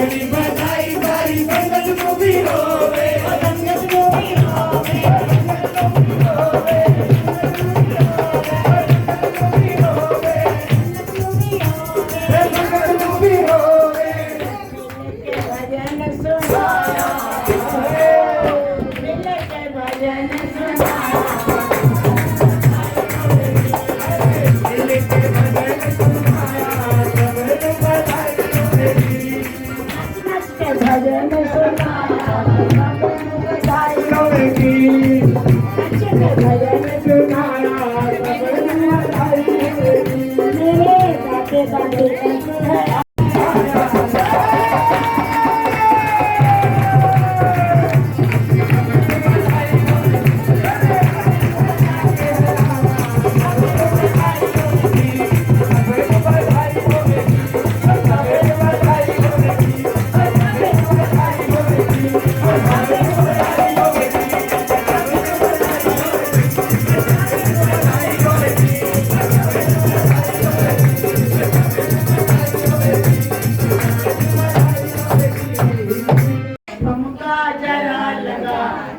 घड़ी बधाई बारी संगत को भी होवे संगत को भी होवे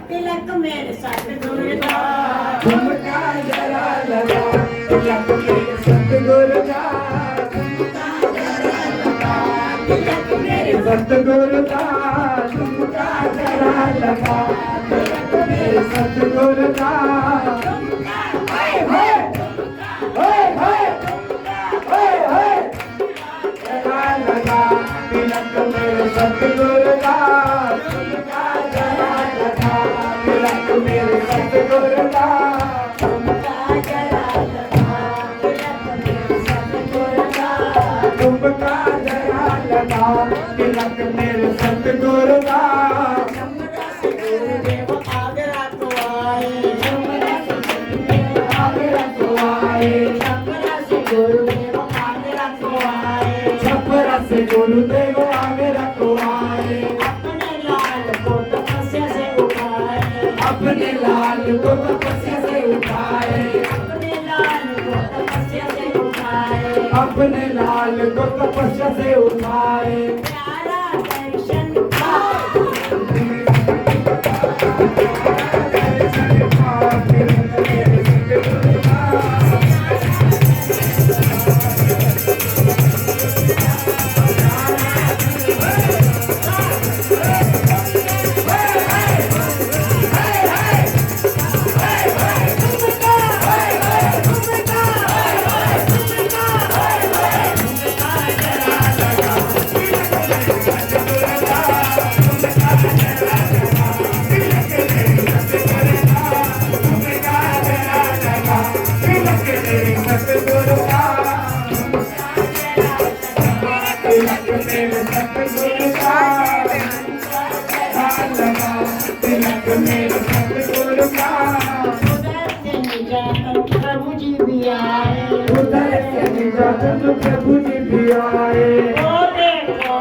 तिलक मेरे सतगुरु का झुमका जरा लगा तिलक मेरे सतगुरु का तिलक मेरे सतगुरु का झुमका जरा लगा तिलक मेरे सतगुरु का हाय हाय हाय हाय हाय हाय जरा लगा तिलक मेरे सतगुरु का झुमका जरा लगा तिलक मेरे सतगुरु का झुमका जरा लगा तिलक मेरे सतगुरु का गुरुदेव आगरा को आए आगरा को आए छपरा से गुरुदेव आगरा को आए छपरा से गुरुदेव आगरा को आए अपने लाल को तपस्या से उठाए अपने लाल को तपस्या से उठाए अपने लाल को तपस्या से उठाए अपने लाल को तपस्या से उठाए प्यारा दर्शन प्रभु जी भी आए प्रभु जी भी आए ओ देखो